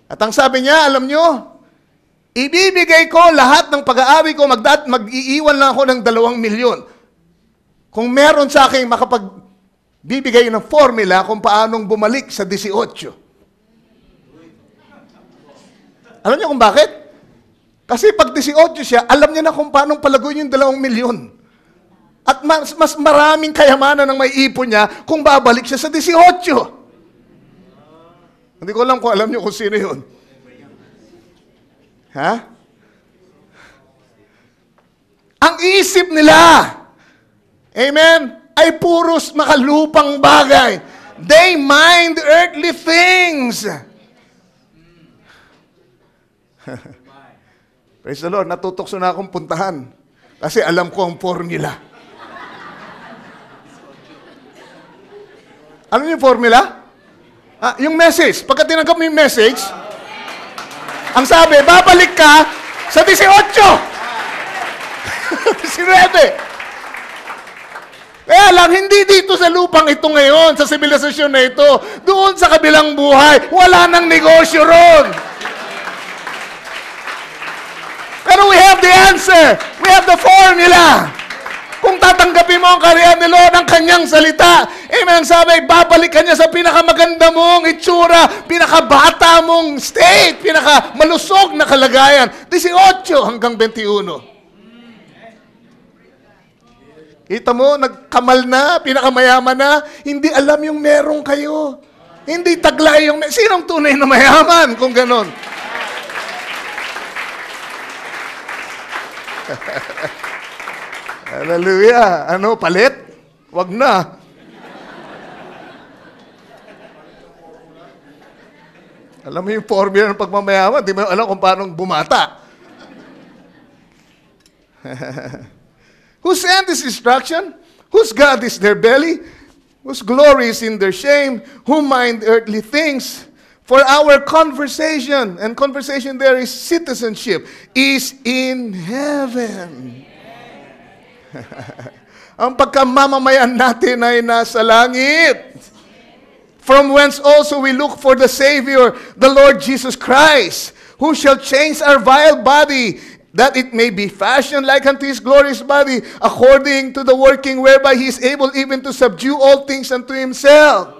At ang sabi niya, alam nyo, ibibigay ko lahat ng pag-aari ko, mag-iiwan lang ako ng 2 milyon. Kung meron sa akin makapagbibigay ng formula kung paanong bumalik sa 18. Alam niyo kung bakit? Kasi pag 18 siya, alam niya na kung paanong palaguin yung 2 milyon. At mas maraming kayamanan ng may ipon niya kung babalik siya sa 18. Hindi ko alam kung alam niyo kung sino yun. Ha? Ang isip nila, amen, ay puros makalupang bagay. They mind earthly things. Praise the Lord, natutokso na akong puntahan. Kasi alam ko ang formula. Ano yung formula? Yung message. Pagka tinanggap mo yung message, ang sabi, babalik ka sa 18. 19. Kaya lang, hindi dito sa lupang ito ngayon, sa sibilisasyon na ito. Doon sa kabilang buhay, wala nang negosyo ron. Pero we have the answer. We have the formula. Kung tatanggapin mo ang kaharian ni Lord, ang kanyang salita. Amen. Ang sabi, babalik ka niya sa pinakamaganda mong itsura, pinakabata mong state, pinakamalusog na kalagayan. 18 hanggang 21. Kita mo, nagkamal na, pinakamayaman na, hindi alam yung meron kayo. Hindi taglay yung... Sinong tunay na mayaman kung ganon? Hallelujah. Ano, palit? Wag na. Alam mo yung formula ng pagmamayaman, di mo alam kung paano bumata. Whose end is destruction? Whose God is their belly? Whose glory is in their shame? Who mind earthly things? For our conversation, and conversation there is citizenship, is in heaven. Ang pagkamamamayan natin ay nasa langit. From whence also we look for the Savior, the Lord Jesus Christ, who shall change our vile body, that it may be fashioned like unto His glorious body, according to the working whereby He is able even to subdue all things unto Himself.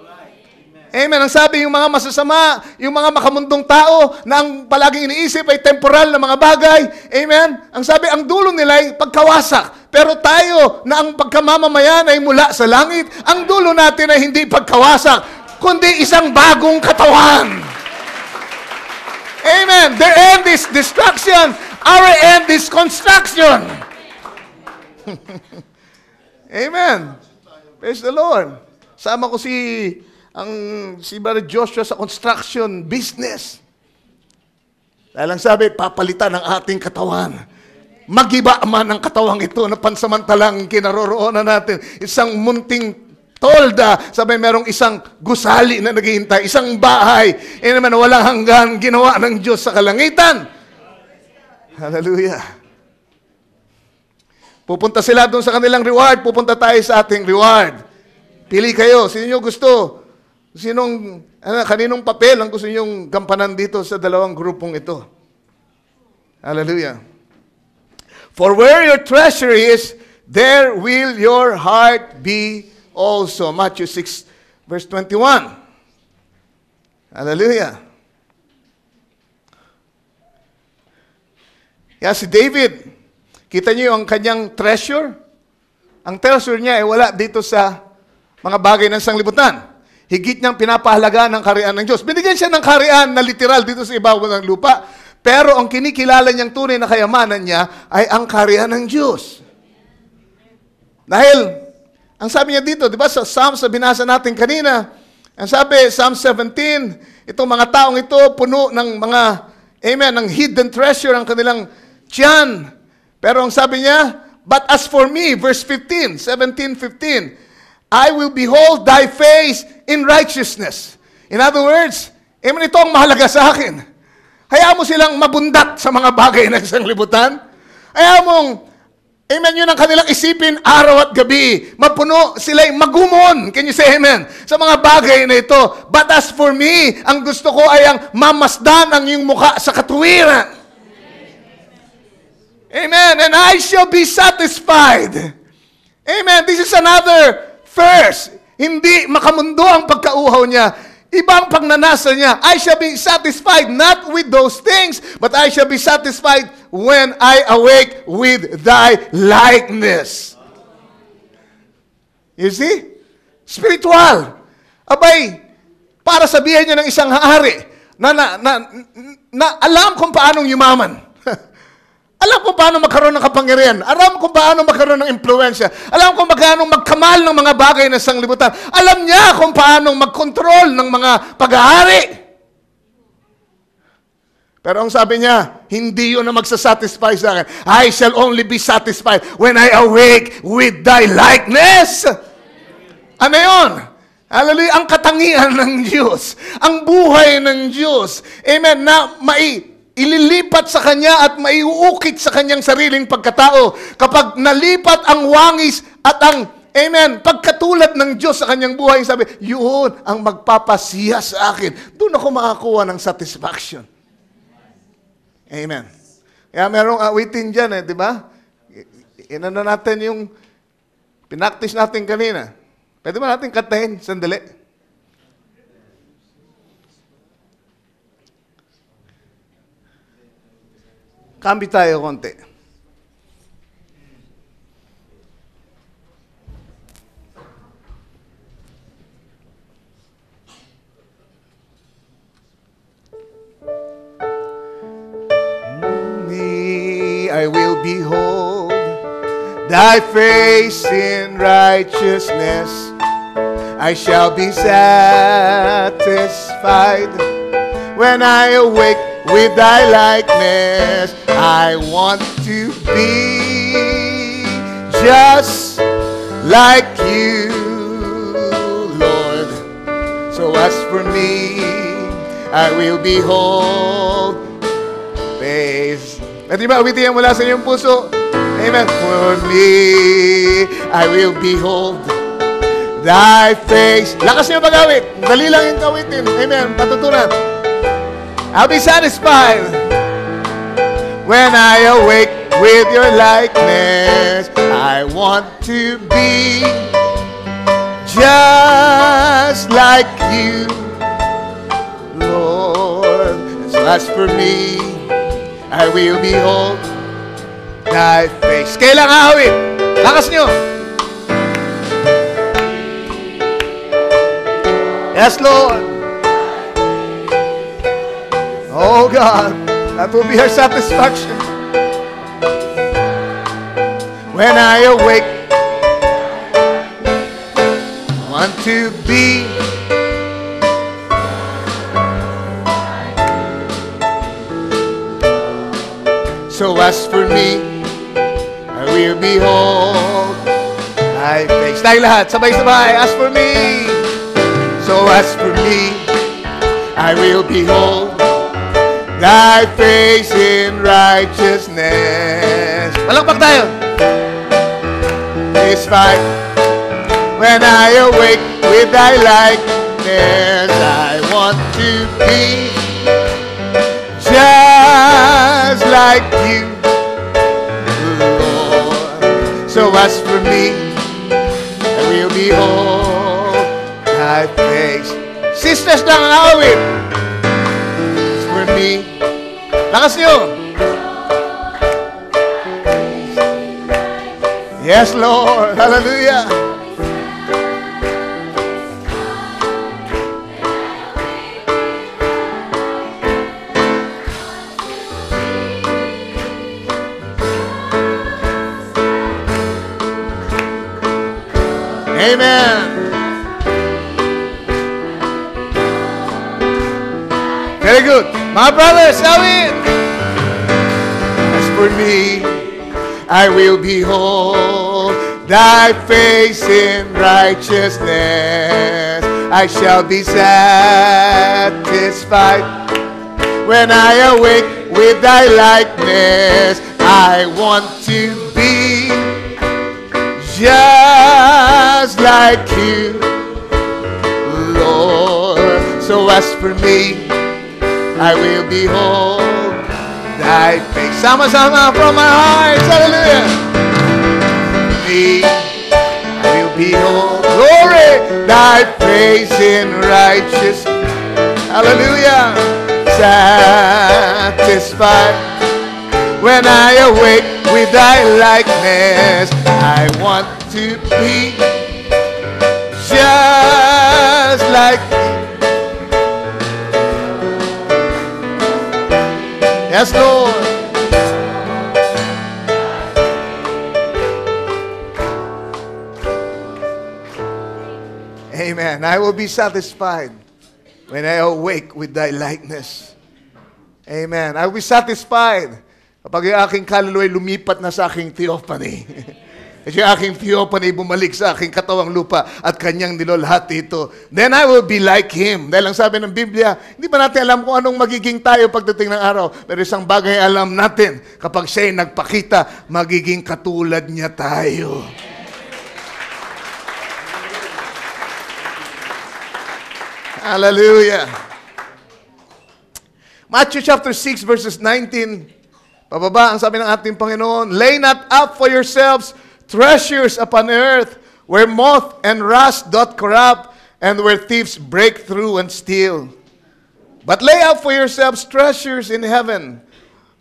Amen. Ang sabi, yung mga masasama, yung mga makamundong tao na ang palaging iniisip ay temporal na mga bagay. Amen. Ang sabi, ang dulo nila ay pagkawasak. Pero tayo na ang pagkamamamayan ay mula sa langit, ang dulo natin ay hindi pagkawasak, kundi isang bagong katawan. Amen. Their end is destruction. Our end is construction. Amen. Praise the Lord. Sama ko si Brother Joshua sa construction business. Dahil ang sabi, papalitan ang ating katawan. Magiba man ang katawang ito na pansamantalang kinaroroonan natin. Isang munting tolda, sabi merong isang gusali na naghihintay, isang bahay, naman walang hanggan, ginawa ng Diyos sa kalangitan. Hallelujah. Pupunta sila doon sa kanilang reward, pupunta tayo sa ating reward. Pili kayo, sino nyo gusto? Kaninong papel ang gusto nyong gampanan dito sa dalawang grupong ito? Hallelujah. For where your treasure is, there will your heart be also. Matthew 6, verse 21. Hallelujah. Si David, kita niyo ang kanyang treasure? Ang treasure niya ay wala dito sa mga bagay ng sanglibutan. Higit niyang pinapahalaga ng kaharian ng Diyos. Binigyan siya ng kaharian na literal dito sa ibabaw ng lupa. Pero ang kinikilala niyang tunay na kayamanan niya ay ang kaharian ng Diyos. Dahil, ang sabi niya dito, di ba sa Psalms na binasa natin kanina, ang sabi, Psalm 17, itong mga taong ito, puno ng mga, amen, ng hidden treasure ang kanilang tiyan. Pero ang sabi niya, but as for me, verse 15, 17:15, I will behold thy face in righteousness. In other words, ito ang mahalaga sa akin. Hayaan mo silang mabundat sa mga bagay ng sanglibutan. Hayaan mong, yun ang kanilang isipin araw at gabi. Mapuno sila'y magumon. Can you say amen? Sa mga bagay na ito. But as for me, ang gusto ko ay ang mamasdan ang iyong mukha sa katuwiran. Amen. And I shall be satisfied. Amen. This is another first, hindi makamundo ang pagkauhaw niya. Ibang pagnanasa niya. I shall be satisfied not with those things, but I shall be satisfied when I awake with thy likeness. You see? Spiritual. Abay, para sabihin niya ng isang hari na alam kung paanong yumaman. Alam kung paano magkaroon ng kapangyarihan. Alam kung paano magkaroon ng impluensya. Alam kung paano magkamal ng mga bagay na sanglibutan. Alam niya kung paano magkontrol ng mga pag-aari. Pero ang sabi niya, hindi yun na magsasatisfy sa akin. I shall only be satisfied when I awake with thy likeness. Ano yun? Hallelujah. Ang katangian ng Diyos. Ang buhay ng Diyos. Amen. Na ililipat sa Kanya at maiuukit sa Kanyang sariling pagkatao. Kapag nalipat ang wangis at ang, amen, pagkatulad ng Diyos sa Kanyang buhay, sabi, yun ang magpapasiya sa akin. Doon ako makakuha ng satisfaction. Amen. Kaya merong awitin dyan, di ba? Inano natin yung Pinaktis natin kanina. Pwede ba natin kantahin? Sandali. Kambi tayo konti. I will behold thy face in righteousness. I shall be satisfied when I awake with thy likeness. I want to be just like you, Lord. So as for me, I will behold face. At diba, awitin mula sa iyong puso. Amen. For me, I will behold thy face. Lakas niyo mag-awit. Dali lang yung kawitin. Amen. Patutunan. I'll be satisfied when I awake with your likeness. I want to be just like you, Lord. So as for me, I will behold thy face. Kailang awit. Lakas nyo. Yes, Lord. Oh, God. That will be our satisfaction. When I awake, I want to be so as for me, I will behold thy face. Tayo lahat, sabay-sabay. As for me, so as for me, I will behold thy face in righteousness. Palakpak tayo. This fight, when I awake with thy likeness, I want to be just like you, Lord. So as for me, I will behold thy face. Sisters lang ang awit. As for me, lakas nyo. Yes, Lord. Hallelujah. Amen. Very good. My brothers, awit. As for me, I will behold thy face in righteousness. I shall be satisfied when I awake with thy likeness. I want to be just like you, Lord. So as for me, I will behold thy face. Sama-sama from my heart. Hallelujah. Me, I will behold, glory, thy face in righteousness. Hallelujah. Satisfied when I awake with thy likeness. I want to be just like you. Yes, Lord. Amen. I will be satisfied when I awake with thy likeness. Amen. I will be satisfied kapag yung aking kaluluwa ay lumipat na sa aking theophany. At yung aking theophany bumalik sa aking katawang lupa at kanyang nilolhati ito. Then I will be like Him. Dahil ang sabi ng Biblia, hindi pa natin alam kung anong magiging tayo pagdating ng araw. Pero isang bagay alam natin, kapag siya'y nagpakita, magiging katulad niya tayo. Hallelujah. Matthew chapter 6 verses 19. Pababa ang sabi ng ating Panginoon, lay not up for yourselves treasures upon earth, where moth and rust doth corrupt, and where thieves break through and steal. But lay up for yourselves treasures in heaven,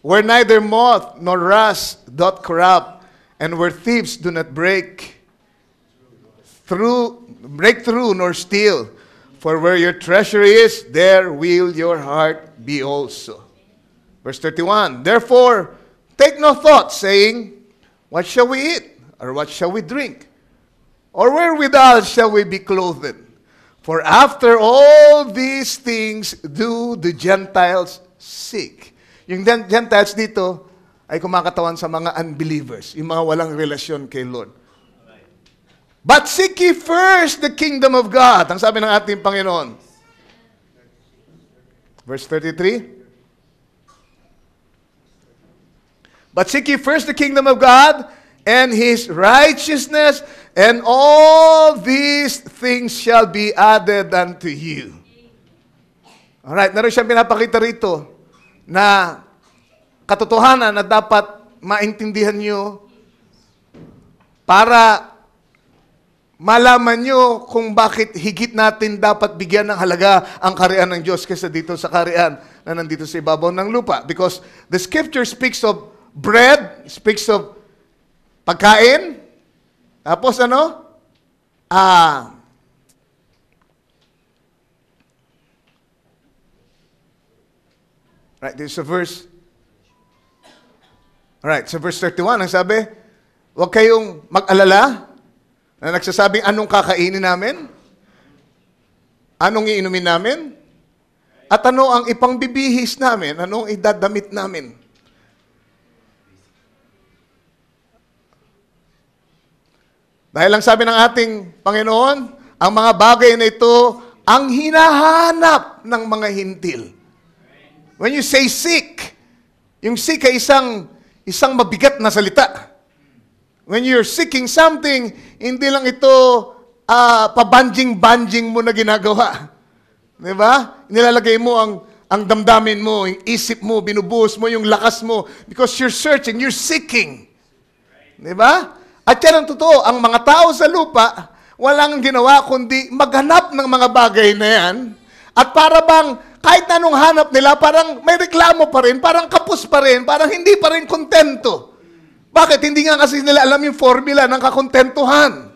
where neither moth nor rust doth corrupt, and where thieves do not break through nor steal. For where your treasure is, there will your heart be also. Verse 31, therefore, take no thought, saying, what shall we eat? Or what shall we drink? Or wherewithal shall we be clothed? For after all these things do the Gentiles seek. Yung Gentiles dito ay kumakatawan sa mga unbelievers, yung mga walang relasyon kay Lord. But seek ye first the kingdom of God. Ang sabi ng ating Panginoon. Verse 33. But seek ye first the kingdom of God and His righteousness, and all these things shall be added unto you. Alright, naroon siyang pinapakita rito na katotohanan na dapat maintindihan nyo para malaman nyo kung bakit higit natin dapat bigyan ng halaga ang kaharian ng Diyos kaysa dito sa kaharian na nandito sa ibabaw ng lupa. Because the scripture speaks of bread, speaks of pagkain, tapos ano? Right, this is a verse. Alright, so verse 31, ang sabi, huwag kayong mag-alala na nagsasabing anong kakainin namin, anong iinumin namin, at ano ang ipangbibihis namin, anong idadamit namin. Dahil lang sabi ng ating Panginoon, ang mga bagay na ito ang hinahanap ng mga hintil. When you say seek, yung seek ay isang mabigat na salita. When you're seeking something, hindi lang ito pabanjing-banjing mo na ginagawa. Di ba? Nilalagay mo ang damdamin mo, yung isip mo, binubuhos mo yung lakas mo because you're searching, you're seeking. Di ba? At yan ang totoo, ang mga tao sa lupa, walang ginawa kundi maghanap ng mga bagay na yan. At para bang kahit anong hanap nila, parang may reklamo pa rin, parang kapos pa rin, parang hindi pa rin kontento. Bakit? Hindi nga kasi nila alam yung formula ng kakontentuhan.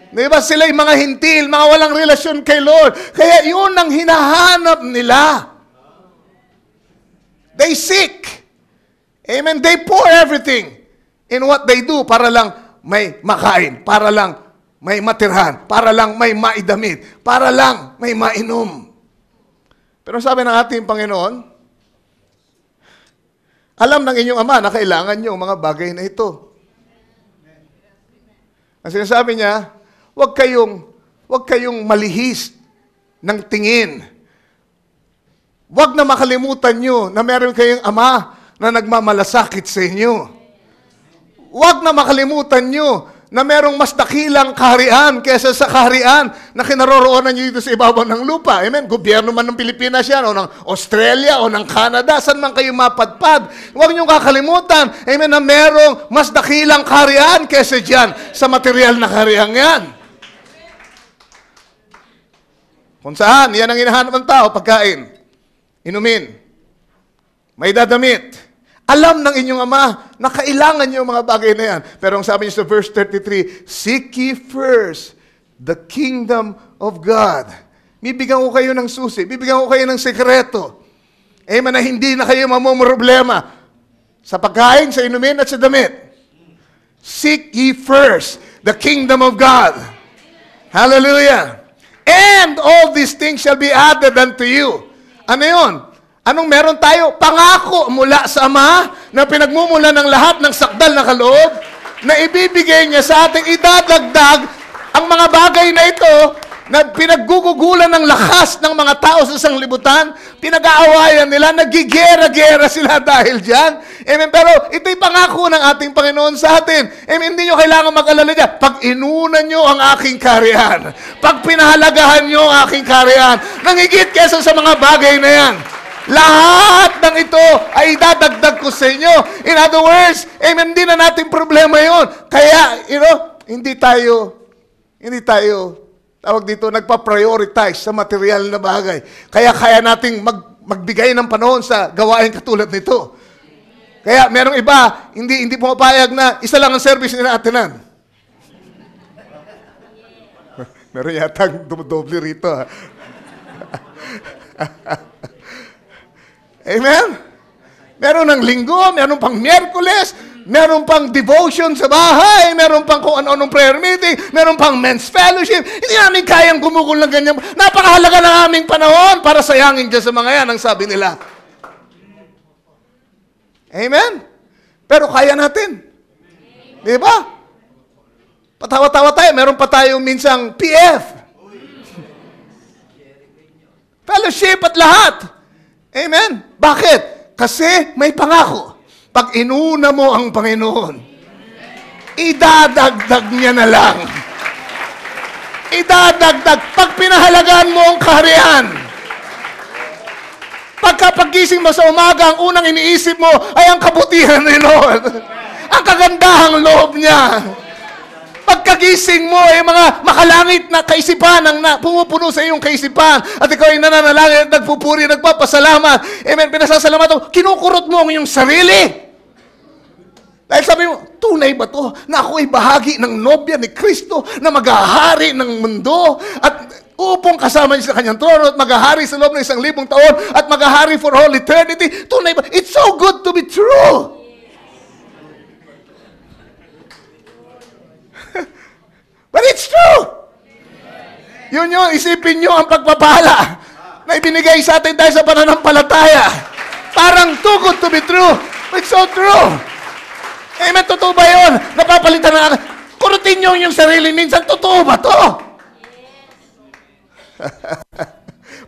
Di ba? Sila yung mga hintil, mga walang relasyon kay Lord. Kaya yun ang hinahanap nila. They seek. Amen? They pour everything in what they do para lang may makain, para lang may matirhan, para lang may maidamit, para lang may mainom. Pero sabi ng ating Panginoon, alam ng inyong Ama na kailangan nyo ang mga bagay na ito. Ang sinasabi niya, huwag kayong malihis ng tingin. Huwag na makalimutan nyo na meron kayong Ama na nagmamalasakit sa inyo. Huwag na makalimutan nyo na merong mas dakilang kaharian kaysa sa kaharian na kinaroroonan nyo dito sa ibabaw ng lupa. Amen? Gobyerno man ng Pilipinas yan, o ng Australia, o ng Canada, saan man kayo mapadpad. Huwag nyo kakalimutan, amen, na merong mas dakilang kaharian kaysa dyan sa material na kaharian yan. Kung saan, yan ang hinahanap ng tao, pagkain, inumin, may dadamit. Alam ng inyong Ama na kailangan niyo mga bagay na yan. Pero ang sabi niyo sa verse 33, seek ye first the kingdom of God. Bibigyan ko kayo ng susi, bibigyan ko kayo ng sekreto. Amen, na hindi na kayo mamumroblema sa pagkain, sa inumin at sa damit. Seek ye first the kingdom of God. Hallelujah. And all these things shall be added unto you. Ano yun? Anong meron tayo? Pangako mula sa Ama na pinagmumula ng lahat ng sakdal na kaloob na ibibigay niya sa ating idadagdag ang mga bagay na ito na pinaggugugulan ng lakas ng mga tao sa sanglibutan, pinag-aawayan nila, nagigera-gera sila dahil dyan. Amen. Pero ito'y pangako ng ating Panginoon sa atin. Amen. Hindi nyo kailangan mag-alala dyan. Pag inunan nyo ang aking kaharian, pag pinahalagahan nyo ang aking kaharian, nangigit kesa sa mga bagay na yan. Lahat ng ito ay dadagdag ko sa inyo. In other words, amen, hindi na natin problema yon. Kaya, hindi tayo, tawag dito, nagpa-prioritize sa material na bagay. Kaya nating magbigay ng panahon sa gawain katulad nito. Kaya merong iba, hindi pumapayag na isa lang ang service nila atinan. Meron yatang dumodoble rito. Amen? Meron ng linggo, meron pang Miyerkules, meron pang devotion sa bahay, meron pang kung ano-anong prayer meeting, meron pang men's fellowship. Hindi namin kayang gumugol ng ganyan. Napakahalaga ng aming panahon para sayangin dyan sa mga yan, ang sabi nila. Amen? Pero kaya natin. Di ba? Patawa-tawa tayo, meron pa tayong minsang PF. Fellowship at lahat. Amen? Bakit? Kasi may pangako. Pag inuna mo ang Panginoon, idadagdag niya na lang. Idadagdag. Pag pinahalagaan mo ang kaharian, pagkapagising mo sa umaga, ang unang iniisip mo ay ang kabutihan ni Lord. Ang kagandahang loob niya. Pagkagising mo, ay mga makalangit na kaisipan ang pumupuno sa iyong kaisipan. At ikaw ay nananalangin at nagpupuri, nagpapasalamat. Amen, pinasasalamat mo. Kinukurot mo ang iyong sarili. Dahil sabi mo, tunay ba to na ako ay bahagi ng nobya ni Kristo na maghahari ng mundo at upong kasama niya sa kanyang trono at maghahari sa loob ng 1,000 taon at maghahari for all eternity. Tunay ba? It's so good to be true. But it's true. Yun yun, isipin nyo ang pagpapala na ibinigay sa atin dahil sa pananampalataya. Parang too good to be true. It's so true. Amen, totoo ba yun? Napapalitan na, kurutin nyo yung sarili minsan, totoo ba to?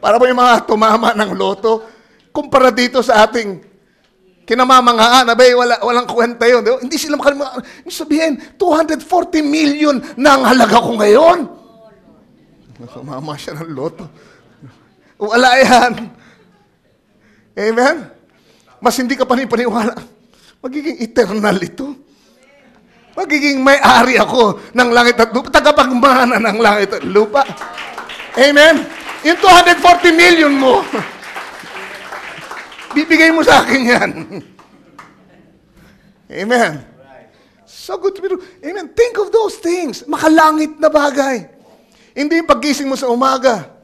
Para ba yung mga tumama ng loto, kumpara dito sa ating kinamamanghaan, abay, walang kwenta yun. Diba? Hindi sila makalimutan. Sabihin, 240 million na ang halaga ko ngayon. Tumama siya ng loto. Wala yan. Amen? Mas hindi ka panipaniwala. Magiging eternal ito. Magiging may-ari ako ng langit at lupa. Tagapagmana ng langit at lupa. Amen? Yung 240 million mo, bibigay mo sa akin yan. Amen. So good to be true. Amen. Think of those things. Makalangit na bagay. Hindi yung paggising mo sa umaga.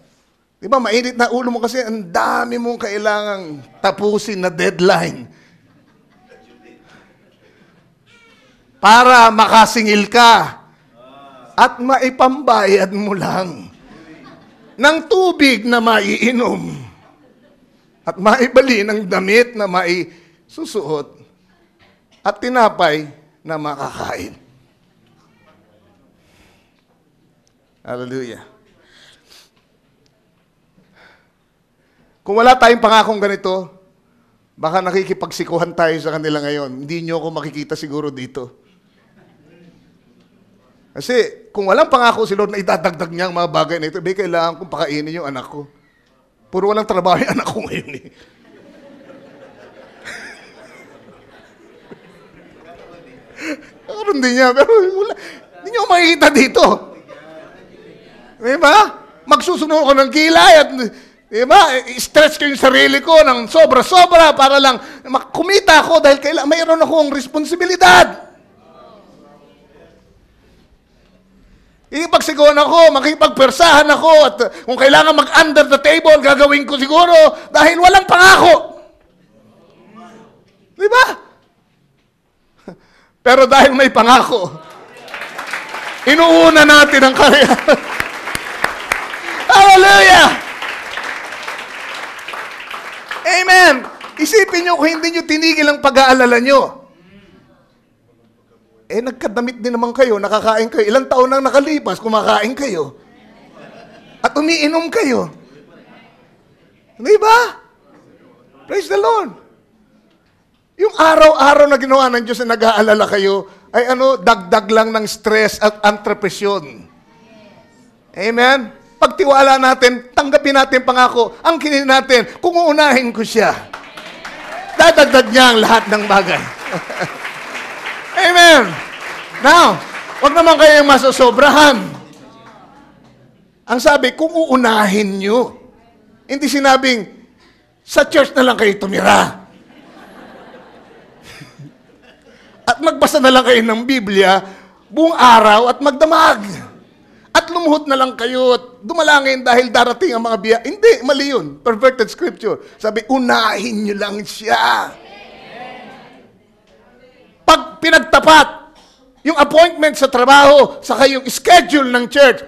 Di ba, mainit na ulo mo kasi ang dami mong kailangang tapusin na deadline. Para makasingil ka at maipambayad mo lang ng tubig na maiinom at maibali ng damit na maisusuot at tinapay na makakain. Hallelujah. Kung wala tayong pangakong ganito, baka nakikipagsikuhan tayo sa kanila ngayon. Hindi nyo ako makikita siguro dito. Kasi kung walang pangako si Lord na idadagdag niya ang mga bagay na ito, kailangan kong pakainin yung anak ko. Puro walang trabaho yung anak ko ngayon eh. Karoon din niya, pero wala. Hindi niyo makikita dito. Diba? Magsusunod ko ng kilay at diba? I-stretch ko yung sarili ko ng sobra-sobra para lang kumita ako dahil mayroon akong responsibilidad. Ipagsigawan ako, makipagpersahan ako, at kung kailangan mag-under the table, gagawin ko siguro dahil walang pangako. Di ba? Pero dahil may pangako, inuuna natin ang karya. Hallelujah! Amen! Isipin nyo kung hindi nyo tinigil ang pag-aalala nyo. Nagkadamit din naman kayo, nakakain kayo. Ilang taon nang nakalipas, kumakain kayo. At umiinom kayo. Di ba? Praise the Lord. Yung araw-araw na ginawa ng Diyos na nag-aalala kayo, ay dagdag lang ng stress at antrepresyon. Amen? pagtiwala natin, tanggapin natin pangako, ang kinin natin, kung uunahin ko siya, dadagdag niya ang lahat ng bagay. Amen. Now, wag naman kayong masosobrahan. Ang sabi, kung uunahin nyo, hindi sinabing, sa church na lang kayo tumira. At magbasa na lang kayo ng Biblia, buong araw at magdamag. At lumuhod na lang kayo at dumalangin dahil darating ang mga biya. Hindi, mali yun. Perverted scripture. Sabi, unahin nyo lang siya. Pag pinagtapat, yung appointment sa trabaho, saka yung schedule ng church,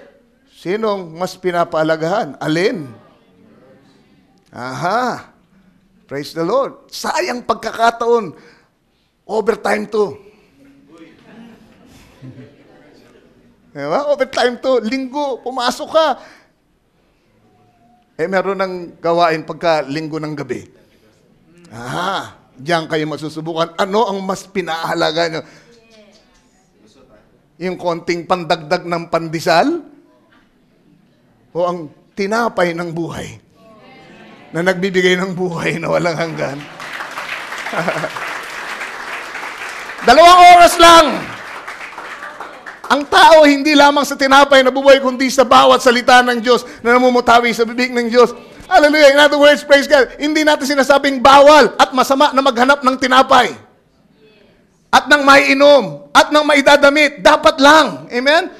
sinong mas pinapaalagahan? Alin? Aha. Praise the Lord. Sayang pagkakataon. Overtime to. Diba? Overtime to. Linggo, pumasok ka. Meron ng gawain pagka linggo ng gabi. Aha. Diyan kayo masusubukan. Ano ang mas pinahalaga nyo? Yung konting pandagdag ng pandesal? O ang tinapay ng buhay? Na nagbibigay ng buhay na walang hanggan? 2 oras lang. Ang tao hindi lamang sa tinapay na bubuhay, kundi sa bawat salita ng Diyos na namumutawi sa bibig ng Diyos. Hallelujah. In other words, praise God, hindi natin sinasabing bawal at masama na maghanap ng tinapay. At ng maiinom. At ng maidadamit. Dapat lang. Amen?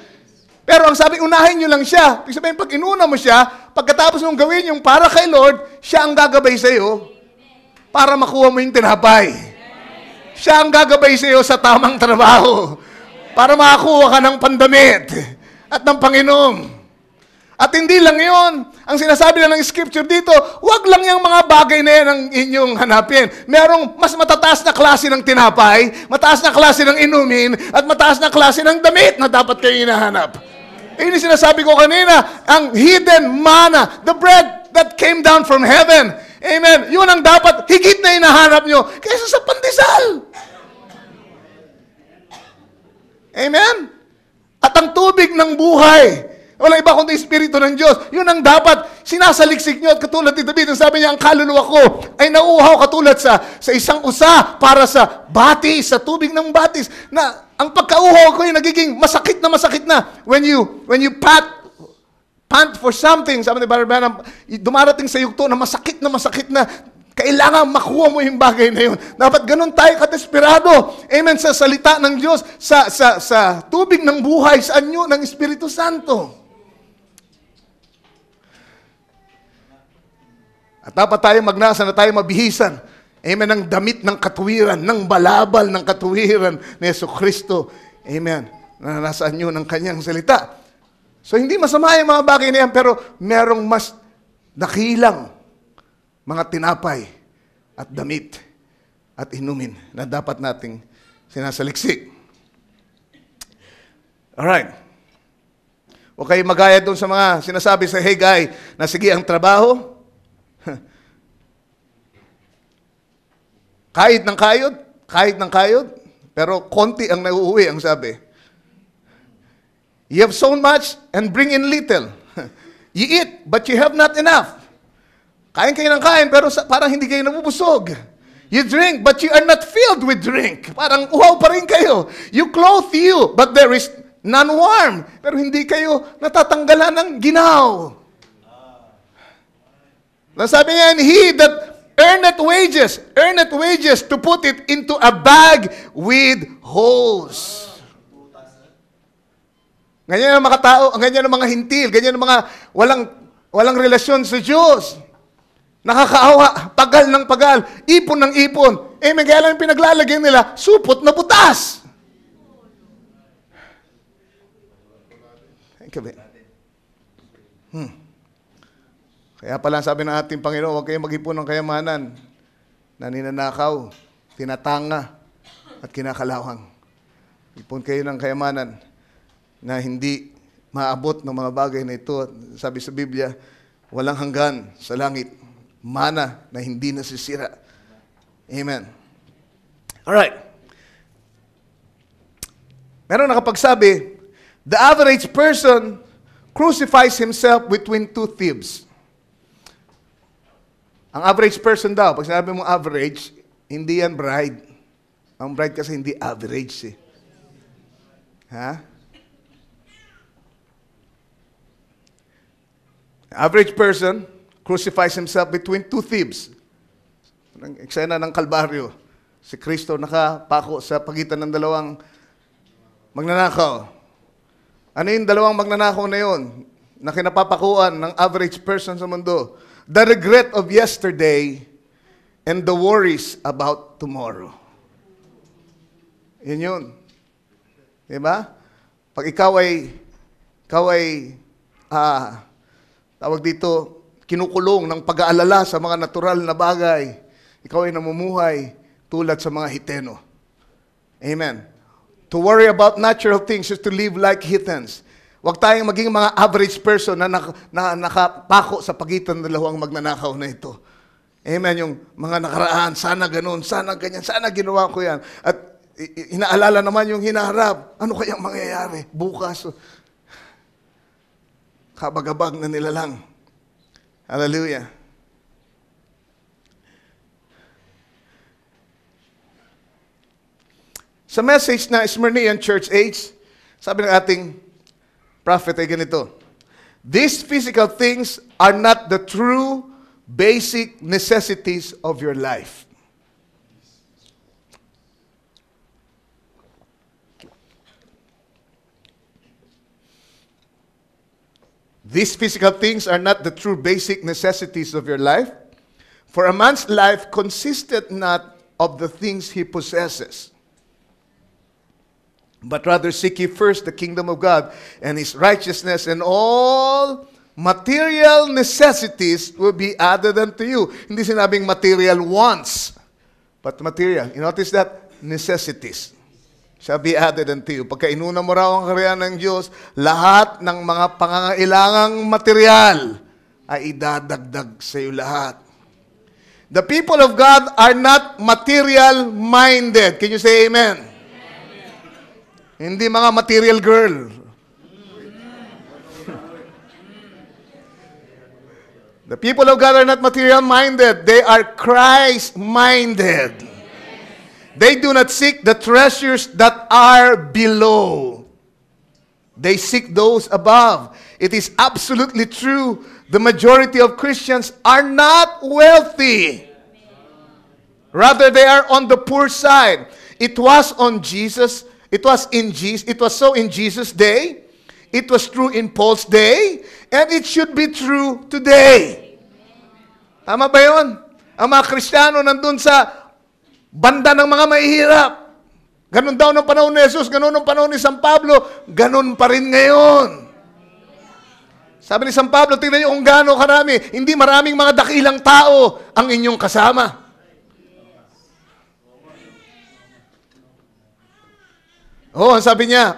Pero ang sabi, unahin nyo lang siya. Ibig sabihin, pag inuna mo siya, pagkatapos mong gawin yung para kay Lord, siya ang gagabay sa iyo para makuha mo yung tinapay. Siya ang gagabay sa iyo sa tamang trabaho para makakuha ka ng pandamit at ng Panginoon. At hindi lang yon. Ang sinasabi na ng scripture dito, wag lang yung mga bagay na yan ang inyong hanapin. Merong mas matataas na klase ng tinapay, mataas na klase ng inumin, at mataas na klase ng damit na dapat kayo hinahanap. Yung sinasabi ko kanina, ang hidden manna, the bread that came down from heaven. Amen. Yun ang dapat higit na hinahanap nyo kaysa sa pandesal. Amen? At ang tubig ng buhay, wala iba kundi Espiritu ng Diyos, yun ang dapat sinasaliksik nyo. At katulad ni David, ang sabi niya, ang kaluluwa ko ay nauuhaw katulad sa isang usa para sa batis, sa tubig ng batis, na ang pagkauhaw ko ay nagiging masakit na. When you pant for something, sabi ni Brother Branham, dumarating sa yugto na masakit na, kailangan makuha mo yung bagay na yun. Dapat ganun tayo kadesperado. Amen. Sa salita ng Diyos, sa tubig ng buhay, sa anyo ng Espiritu Santo. At dapat tayo magnasa na tayo mabihisan. Amen. Ng damit ng katuwiran, ng balabal ng katuwiran ni Jesucristo. Amen. Na nasa anyo ng kanyang salita. So hindi masama yung mga bagay na yan, pero merong mas dakilang mga tinapay at damit at inumin na dapat nating sinasaliksik. Alright. Huwag kayo magaya doon sa mga sinasabi sa Haggai na sige ang trabaho. Kahit ng kayod, pero konti ang nauuwi, ang sabi. You have sown much and bring in little. You eat, but you have not enough. Kain kayo ng kain, pero parang hindi kayo nabubusog. You drink, but you are not filled with drink. Parang uhaw pa rin kayo. You clothe you, but there is none warm. Pero hindi kayo natatanggalan ng ginaw. Sabi niya, he that earneth wages to put it into a bag with holes. Ganyan ang mga tao, ganyan ang mga hintil, ganyan ang mga walang relasyon sa Diyos. Nakakaawa, pagal ng pagal, ipon ng ipon. May kaya lang pinaglalagyan nila, supot na butas. Kaya pala sabi ng ating Panginoon, huwag kayong mag-ipon ng kayamanan na ninanakaw, tinatanga, at kinakalawang. Ipon kayo ng kayamanan na hindi maabot ng mga bagay na ito. Sabi sa Biblia, walang hanggan sa langit, mana na hindi nasisira. Amen. Alright. Meron nakapagsabi, the average person crucifies himself between two thieves. Ang average person daw, pag sinabi mong average, hindi yan bride. Ang bride kasi hindi average eh. Ha? Average person crucifies himself between two thieves. Ang eksena ng Kalbaryo, si Kristo nakapako sa pagitan ng dalawang magnanakaw. Ano yung dalawang magnanakaw na yun na kinapapakuan ng average person sa mundo? The regret of yesterday and the worries about tomorrow. Yun yun. Diba? Pag ikaw ay tawag dito, kinukulong ng pag-aalala sa mga natural na bagay, ikaw ay namumuhay tulad sa mga Hiteno. Amen. To worry about natural things is to live like heathens. Huwag tayong maging mga average person na nakapako sa pagitan ng dalawang magnanakaw na ito. Amen. Yung mga nakaraan, sana ganun, sana ganyan, sana ginawa ko yan. At inaalala naman yung hinaharap. Ano kayang mangyayari bukas? Kabagabag na nila lang. Hallelujah. Sa message na Smyrnean Church Age, sabi ng ating prophet ay ganito, these physical things are not the true basic necessities of your life. These physical things are not the true basic necessities of your life, for a man's life consisted not of the things he possesses, but rather seek ye first the kingdom of God and His righteousness, and all material necessities will be added unto you. Hindi sinabing material wants, but material. You notice that? Necessities shall be added unto you. Pagka inuna mo raw ang kaharian ng Diyos, lahat ng mga pangangailangang material ay idadagdag sa iyo lahat. The people of God are not material-minded. Can you say amen? Hindi mga material girl. The people of God are not material-minded. They are Christ-minded. They do not seek the treasures that are below. They seek those above. It is absolutely true. The majority of Christians are not wealthy. Rather, they are on the poor side. It was on Jesus. It was so in Jesus' day. It was true in Paul's day. And it should be true today. Tama ba yun? Ang mga Kristiyano nandun sa banda ng mga mahihirap. Ganun daw ng panahon ni Jesus, ganun ng panahon ni San Pablo, ganun pa rin ngayon. Sabi ni San Pablo, tingnan niyo kung gaano karami. Hindi maraming mga dakilang tao ang inyong kasama. Oh, sabi niya,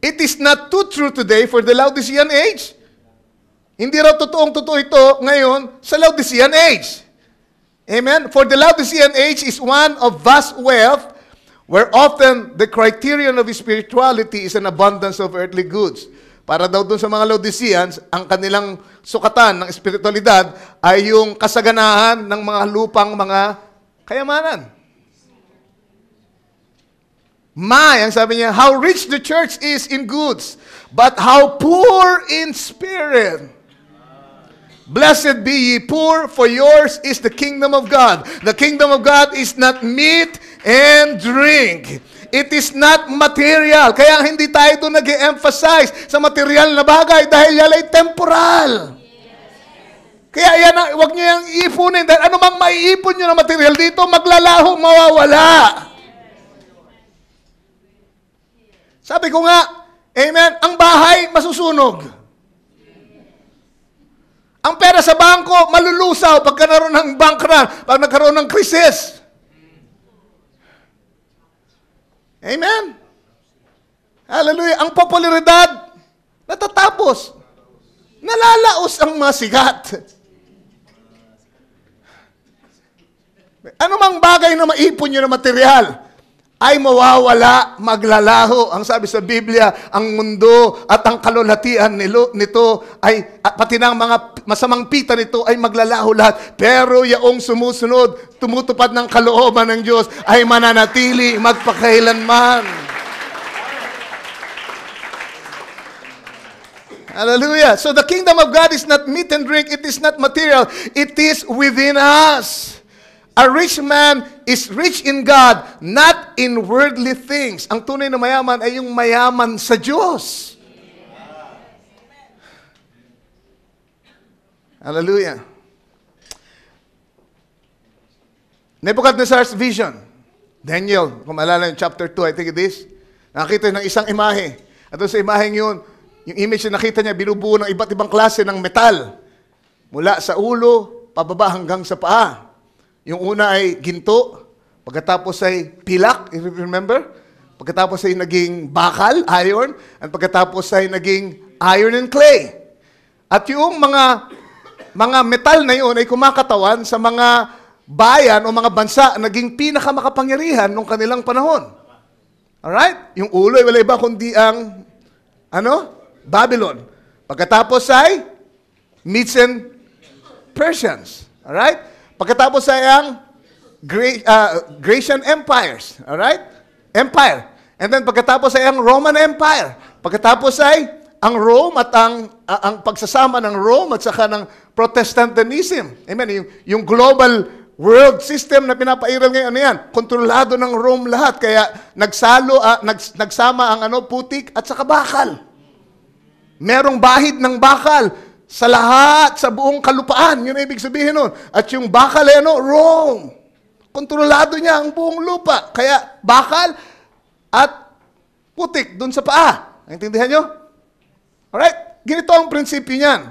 it is not too true today for the Laodicean age. Hindi raw totoong-totoo ito ngayon sa Laodicean age. Amen? For the Laodicean age is one of vast wealth, where often the criterion of spirituality is an abundance of earthly goods. Para daw dun sa mga Laodiceans, ang kanilang sukatan ng espiritualidad ay yung kasaganahan ng mga lupang mga kayamanan. Ang sabi niya, how rich the church is in goods, but how poor in spirit. Blessed be ye poor, for yours is the kingdom of God. The kingdom of God is not meat and drink. It is not material. Kaya hindi tayo doon nag-emphasize sa material na bagay dahil yan ay temporal. Kaya yan, huwag nyo yung ipunin. Dahil anumang maiipon nyo na material dito, maglalaho, mawawala. Sabi ko nga, amen, ang bahay masusunog. Ang pera sa bangko, malulusaw pagka naroon ng bank run, pag nagkaroon ng krisis. Amen? Hallelujah. Ang popularidad, natatapos. Nalalaos ang mga sikat. Ano mang bagay na maipon nyo na material, ay mawawala, maglalaho. Ang sabi sa Biblia, ang mundo at ang kalulatian nito ay, pati ng mga masamang pita nito ay maglalaho lahat. Pero yaong sumusunod, tumutupad ng kalooban ng Diyos, ay mananatili magpakailanman. Hallelujah. So the kingdom of God is not meat and drink, it is not material, it is within us. A rich man is rich in God, not in worldly things. Ang tunay na mayaman ay yung mayaman sa Diyos. Hallelujah. Nebuchadnezzar's vision. Daniel, kung maalala yung chapter 2, I think it is. Nakita ng isang imahe. At doon sa imaheng yun, yung image na nakita niya, binubuo ng iba't ibang klase ng metal. Mula sa ulo, pababa hanggang sa paa. Yung una ay ginto, pagkatapos ay pilak, if you remember? Pagkatapos ay naging bakal, iron, at pagkatapos ay naging iron and clay. At yung mga metal na yun ay kumakatawan sa mga bayan o mga bansa naging pinakamakapangyarihan nung kanilang panahon. Alright? Yung ulo ay wala iba kundi ang Babylon. Pagkatapos ay Medes and Persians. Alright? Pagkatapos ay ang Grecian empires. Alright? Empire. And then pagkatapos ay ang Roman Empire. Pagkatapos ay ang Rome at ang pagsasama ng Rome at saka ng Protestantism. Amen? Yung global world system na pinapairal ngayon, yan, kontrolado ng Rome lahat. Kaya nagsama ang putik at saka bakal. Merong bahid ng bakal sa lahat, sa buong kalupaan. Yun ang ibig sabihin nun. At yung bakal ay Rome. Kontrolado niya ang buong lupa. Kaya bakal at putik dun sa paa. Naintindihan nyo? Alright? Ganito ang prinsipyo niyan.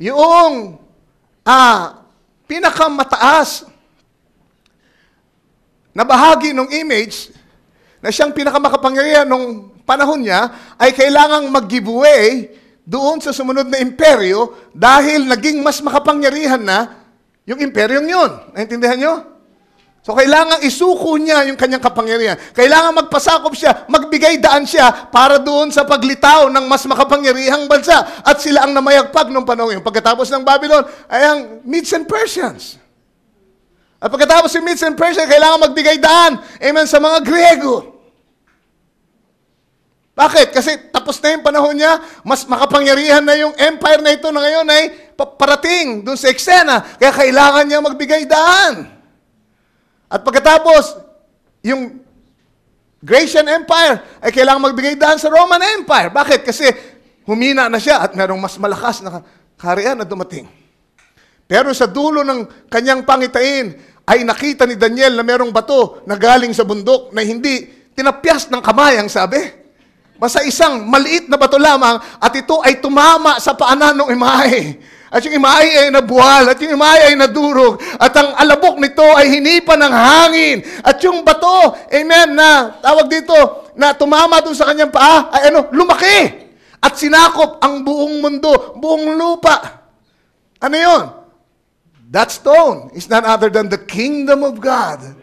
Yung pinakamataas na bahagi ng image na siyang pinakamakapangyarihan nung panahon niya ay kailangang mag-giveaway doon sa sumunod na imperyo dahil naging mas makapangyarihan na yung imperyong yun. Naintindihan nyo? So, kailangan isuko niya yung kanyang kapangyarihan. Kailangan magpasakop siya, magbigay daan siya para doon sa paglitaw ng mas makapangyarihang bansa. At sila ang namayagpag nung panahon yun. Pagkatapos ng Babylon ay ang Medes and Persians. At pagkatapos ng Medes and Persians, kailangan magbigay daan, amen, sa mga Griego. Bakit? Kasi tapos na yung panahon niya, mas makapangyarihan na yung empire na ito na ngayon ay parating doon sa eksena. Kaya kailangan niya magbigay daan. At pagkatapos, yung Grecian Empire ay kailangan magbigay daan sa Roman Empire. Bakit? Kasi humina na siya at merong mas malakas na kaharian na dumating. Pero sa dulo ng kanyang pangitain ay nakita ni Daniel na merong bato na galing sa bundok na hindi tinapyas ng kamay, ang sabi. Basta isang maliit na bato lamang at ito ay tumama sa paanan ng imahe. At yung imahe ay nabuhal at yung imahe ay nadurog. At ang alabok nito ay hinipa ng hangin. At yung bato, amen, na tawag dito, na tumama dun sa kanyang paa, ay lumaki. At sinakop ang buong mundo, buong lupa. Ano yun? That stone is none other than the kingdom of God.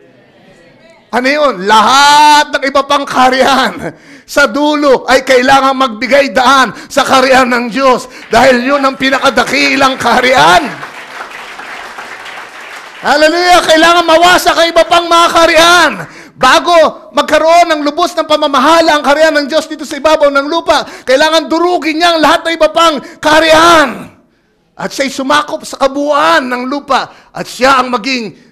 Ano yun? Lahat ng iba pang kaharian sa dulo ay kailangan magbigay daan sa kaharian ng Diyos dahil yun ang pinakadakilang kaharian. Hallelujah! Kailangan mawasak ang iba pang mga kaharian bago magkaroon ng lubos ng pamamahala ang kaharian ng Diyos dito sa ibabaw ng lupa. Kailangan durugin niya ang lahat ng iba pang kaharian. At siya'y sumakop sa kabuuan ng lupa at siya ang maging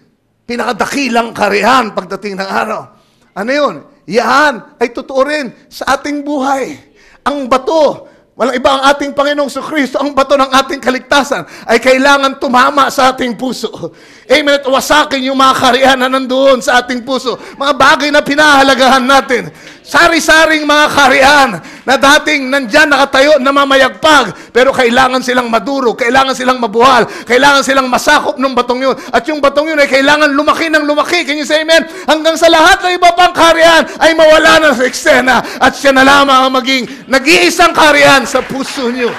pinakadakilang kaharian pagdating ng araw. Ano yun? Yan ay totoo rin sa ating buhay. Ang bato, walang iba ang ating Panginoong Kristo, ang bato ng ating kaligtasan ay kailangan tumama sa ating puso. Amen. At wasakin yung mga kaharian na nandoon sa ating puso. Mga bagay na pinahalagahan natin. Sari-saring mga kaharian na dating nandyan nakatayo na mamayagpag, pero kailangan silang maduro, kailangan silang mabuhal, kailangan silang masakop ng batong yun. At yung batong yun ay kailangan lumaki ng lumaki. Can you say amen? Hanggang sa lahat ng iba pang kaharian ay mawala na sa eksena at siya na lamang ang maging nag-iisang kaharian sa puso nyo.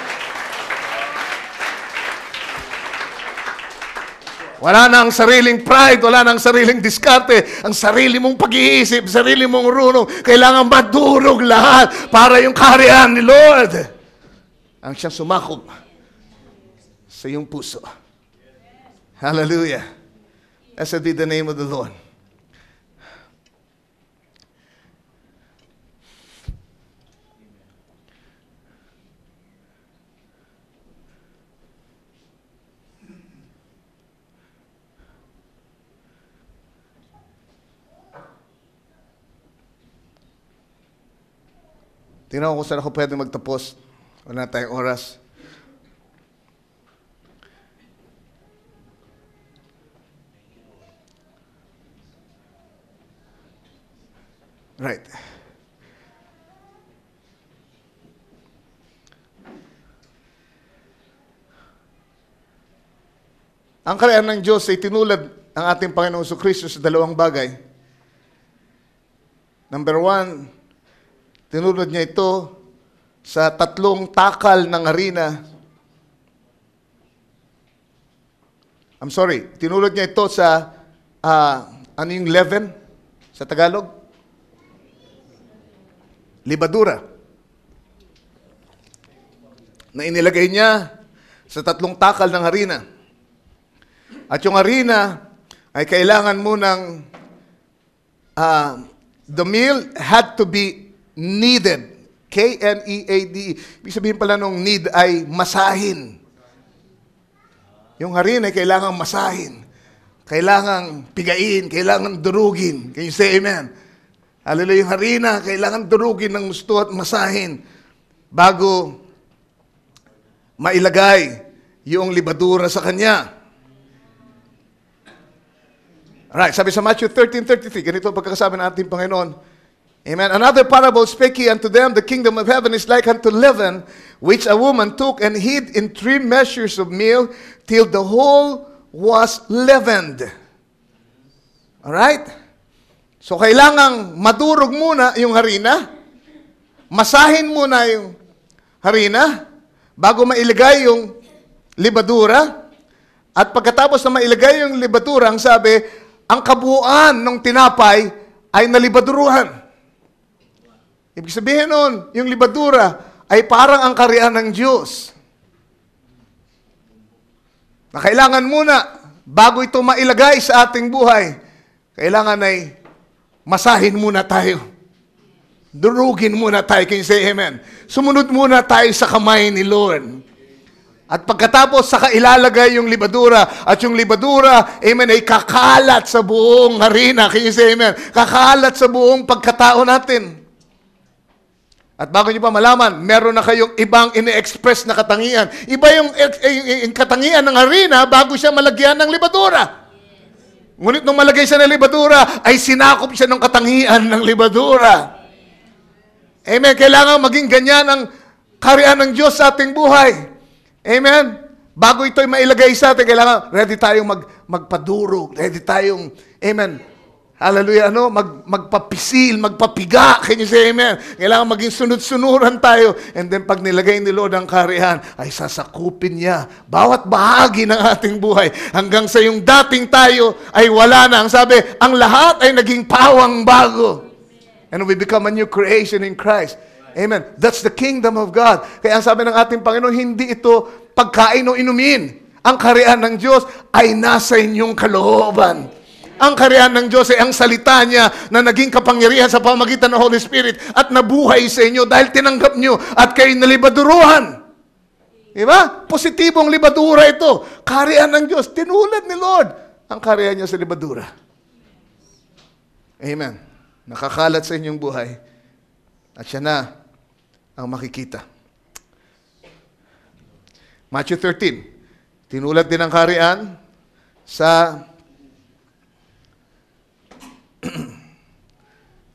Wala na ang sariling pride, wala na ang sariling diskarte, ang sarili mong pag-iisip, sarili mong runong. Kailangan madurog lahat para yung kaharian ni Lord ang siyang sumakop sa iyong puso. Hallelujah. Blessed be the name of the Lord. Tingnan ko kung saan ako pwede magtapos. Wala na tayong oras. Right. Ang kaharian ng Diyos ay tinulad ang ating Panginoong Kristo sa dalawang bagay. Number 1, tinulad niya ito sa 3 takal ng harina. Tinulad niya ito sa, ano yung leaven sa Tagalog? Libadura. Na inilagay niya sa 3 takal ng harina. At yung harina ay kailangan mo ng, the meal had to be kneaded. K-N-E-A-D-E. Ibig sabihin pala nung need ay masahin. Yung harina ay kailangang masahin. Kailangang pigain. Kailangan durugin. Can you say amen? Hallelujah. Yung harina, kailangan durugin ng gusto at masahin bago mailagay yung libadura sa kanya. Alright, sabi sa Matthew 13:33, ganito ang pagkakasabi ng ating Panginoon. Amen. Another parable spake he unto them, the kingdom of heaven is like unto leaven, which a woman took and hid in 3 measures of meal, till the whole was leavened. Alright? So, kailangang madurog muna yung harina, masahin muna yung harina, bago mailagay yung libadura, at pagkatapos na mailagay yung libadura, ang sabi, ang kabuuan ng tinapay ay nalibaduruhan. Ibig sabihin nun, yung libadura ay parang ang kaharian ng Diyos. Na kailangan muna, bago ito mailagay sa ating buhay, kailangan ay masahin muna tayo. Durugin muna tayo. Can you say amen? Sumunod muna tayo sa kamay ni Lord. At pagkatapos, saka ilalagay yung libadura. At yung libadura, amen, ay kakalat sa buong harina. Can you say amen? Kakalat sa buong pagkatao natin. At bago nyo pa malaman, meron na kayong ibang ini-express na katangian. Iba yung katangian ng harina bago siya malagyan ng libadura. Ngunit nung malagay siya ng libadura, ay sinakop siya ng katangian ng libadura. Amen. Kailangan maging ganyan ang kaharian ng Diyos sa ating buhay. Amen. Bago ito'y mailagay sa atin, kailangan ready tayong magpadurog. Ready tayong, amen, hallelujah, magpapisil, magpapiga. Can you say amen? Kailangan maging sunod-sunuran tayo. And then pag nilagay ni Lord ang kaharian, ay sasakupin niya bawat bahagi ng ating buhay. Hanggang sa yung dating tayo ay wala na. Ang sabi, ang lahat ay naging pawang bago. And we become a new creation in Christ. Amen. That's the kingdom of God. Kaya ang sabi ng ating Panginoon, hindi ito pagkain o inumin. Ang kaharian ng Diyos ay nasa inyong kalooban. Ang kaharian ng Diyos ay ang salita niya na naging kapangyarihan sa pamagitan ng Holy Spirit at nabuhay sa inyo dahil tinanggap nyo at kayo nalibaduruhan. Diba? Positibong libadura ito. Kaharian ng Diyos. Tinulad ni Lord ang kaharian niya sa libadura. Amen. Nakakalat sa inyong buhay at siya na ang makikita. Matthew 13. Tinulad din ang kaharian sa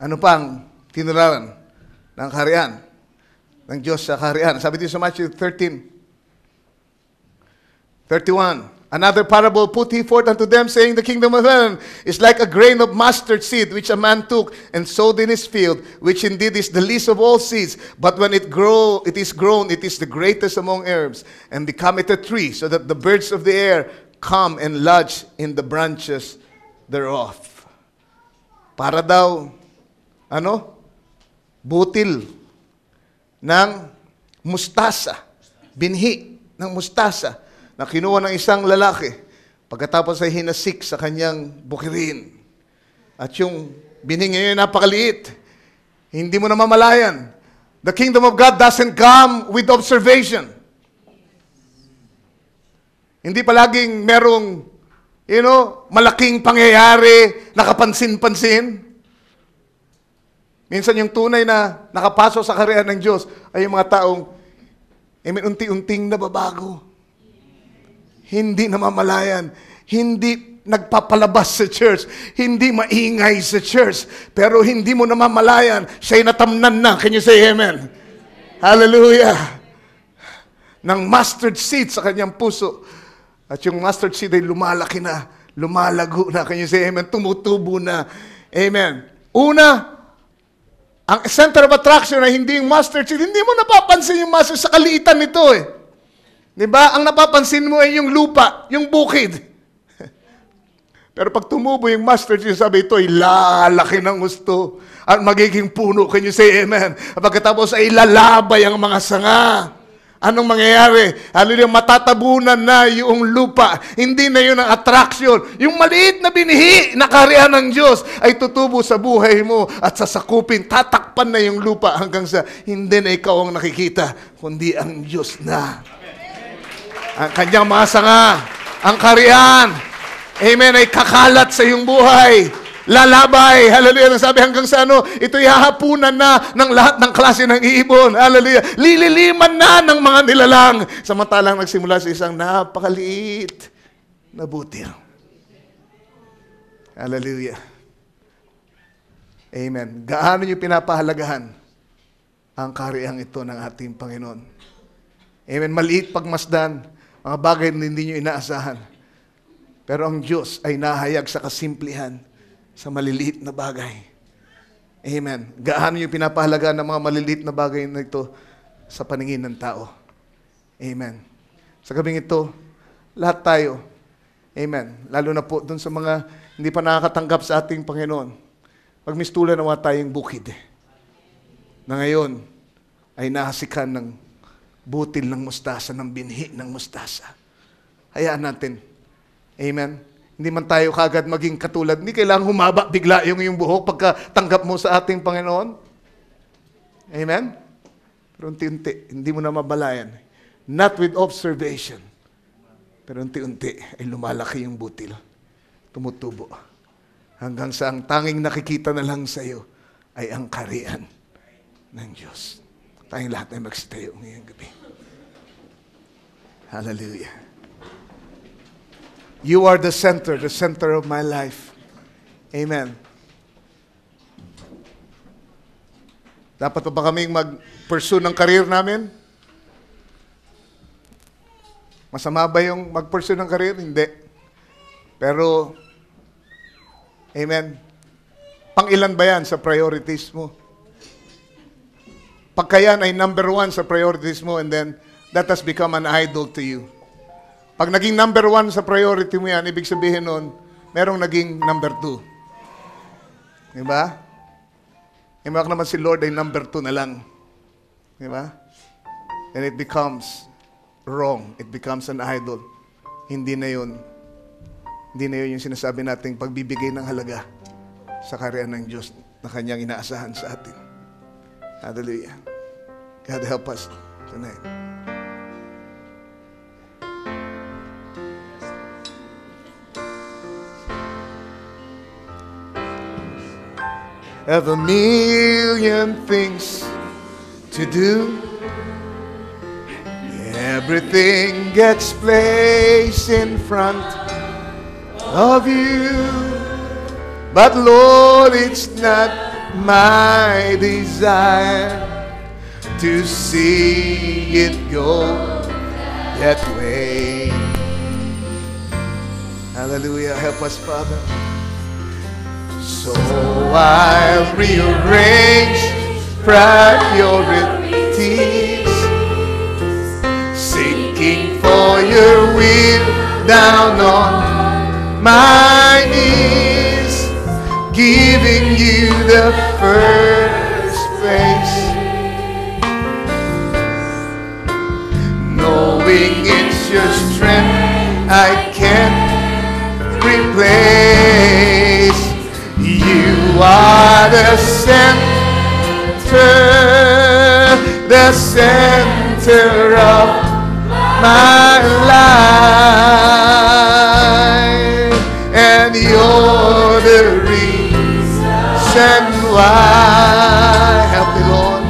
ano pang tinularan ng kaharian ng Diyos sa kaharian. Sabi dito sa Matthew 13:31, another parable put he forth unto them, saying, the kingdom of heaven is like a grain of mustard seed, which a man took and sowed in his field, which indeed is the least of all seeds. But when it is grown, it is the greatest among herbs, and becometh a tree, so that the birds of the air come and lodge in the branches thereof. Para daw, butil ng mustasa, binhi ng mustasa na kinuha ng isang lalaki pagkatapos ay hinasik sa kanyang bukirin. At yung binhi ngayon napakaliit, hindi mo namamalayan. The kingdom of God doesn't come with observation. Hindi palaging merong, malaking pangyayari, nakapansin-pansin. Minsan yung tunay na nakapasok sa kaharian ng Diyos ay yung mga taong, unti-unting nababago. Hindi namamalayan. Hindi nagpapalabas sa church. Hindi maingay sa church. Pero hindi mo namamalayan, siya'y natamnan na. Can you say amen? Hallelujah! Ng mustard seed sa kanyang puso. At yung mustard seed ay lumalaki na, lumalago na. Can you say amen? Tumutubo na. Amen. Una, ang center of attraction ay hindi yung mustard seed. Hindi mo napapansin yung mustard sa kaliitan nito eh. Diba? Ang napapansin mo ay yung lupa, yung bukid. Pero pag tumubo yung mustard seed, sabi ito ay lalaki ng gusto at magiging puno. Can you say amen? At pagkatapos ay lalabay ang mga sanga. Anong mangyayari? Hallelujah, matatabunan na yung lupa. Hindi na yun ang attraction. Yung maliit na binihi na kaharian ng Diyos ay tutubo sa buhay mo at sasakupin. Tatakpan na yung lupa hanggang sa hindi na ikaw ang nakikita, kundi ang Diyos na. Ang kanyang mga sanga, ang kaharian, amen, ay kakalat sa iyong buhay. Lalabay, hallelujah, sabi hanggang sa ito'y hahapunan na ng lahat ng klase ng ibon, hallelujah, lililiman na ng mga nilalang, samantalang nagsimula sa isang napakaliit na butil. Hallelujah. Amen. Gaano niyo pinapahalagahan ang kahariang ito ng ating Panginoon? Amen. Maliit pagmasdan, mga bagay na hindi niyo inaasahan. Pero ang Diyos ay nahayag sa kasimplihan, sa maliliit na bagay. Amen. Gaano yung pinapahalaga ng mga maliliit na bagay na ito sa paningin ng tao. Amen. Sa gabing ito, lahat tayo, amen, lalo na po dun sa mga hindi pa nakakatanggap sa ating Panginoon, magmistulan nawa tayong bukid na ngayon ay nahasikan ng butil ng mustasa, ng binhi ng mustasa. Hayaan natin. Amen. Hindi man tayo kagad maging katulad. Hindi kailangang humaba bigla yung buhok pagkatanggap mo sa ating Panginoon. Amen? Pero unti-unti, hindi mo na mabalayan. Not with observation. Pero unti-unti ay lumalaki yung butil. Tumutubo. Hanggang sa ang tanging nakikita na lang sa iyo ay ang kaharian ng Diyos. Tayong lahat ay magsitayo ngayong gabi. Hallelujah. You are the center of my life. Amen. Dapat pa ba kaming mag-pursue ng career namin? Masama ba yung mag-pursue ng career? Hindi. Pero, amen, pang-ilan ba yan sa priorities mo? Pagka yan ay number 1 sa priorities mo, and then that has become an idol to you. Pag naging number 1 sa priority mo yan, ibig sabihin nun, merong naging number 2. Diba? Imak naman si Lord ay number 2 na lang. Diba? And it becomes wrong. It becomes an idol. Hindi na yun yung sinasabi nating pagbibigay ng halaga sa kaharian ng Diyos na kanyang inaasahan sa atin. Hallelujah. God help us tonight. Have a million things to do. Everything gets placed in front of you. But Lord, it's not my desire to see it go that way. Hallelujah. Help us, Father. So I'll rearrange priorities, seeking for your will down on my knees, giving you the first place, knowing it's your strength I can't replace. You are the center of my life, and you're the reason why. Help me, Lord.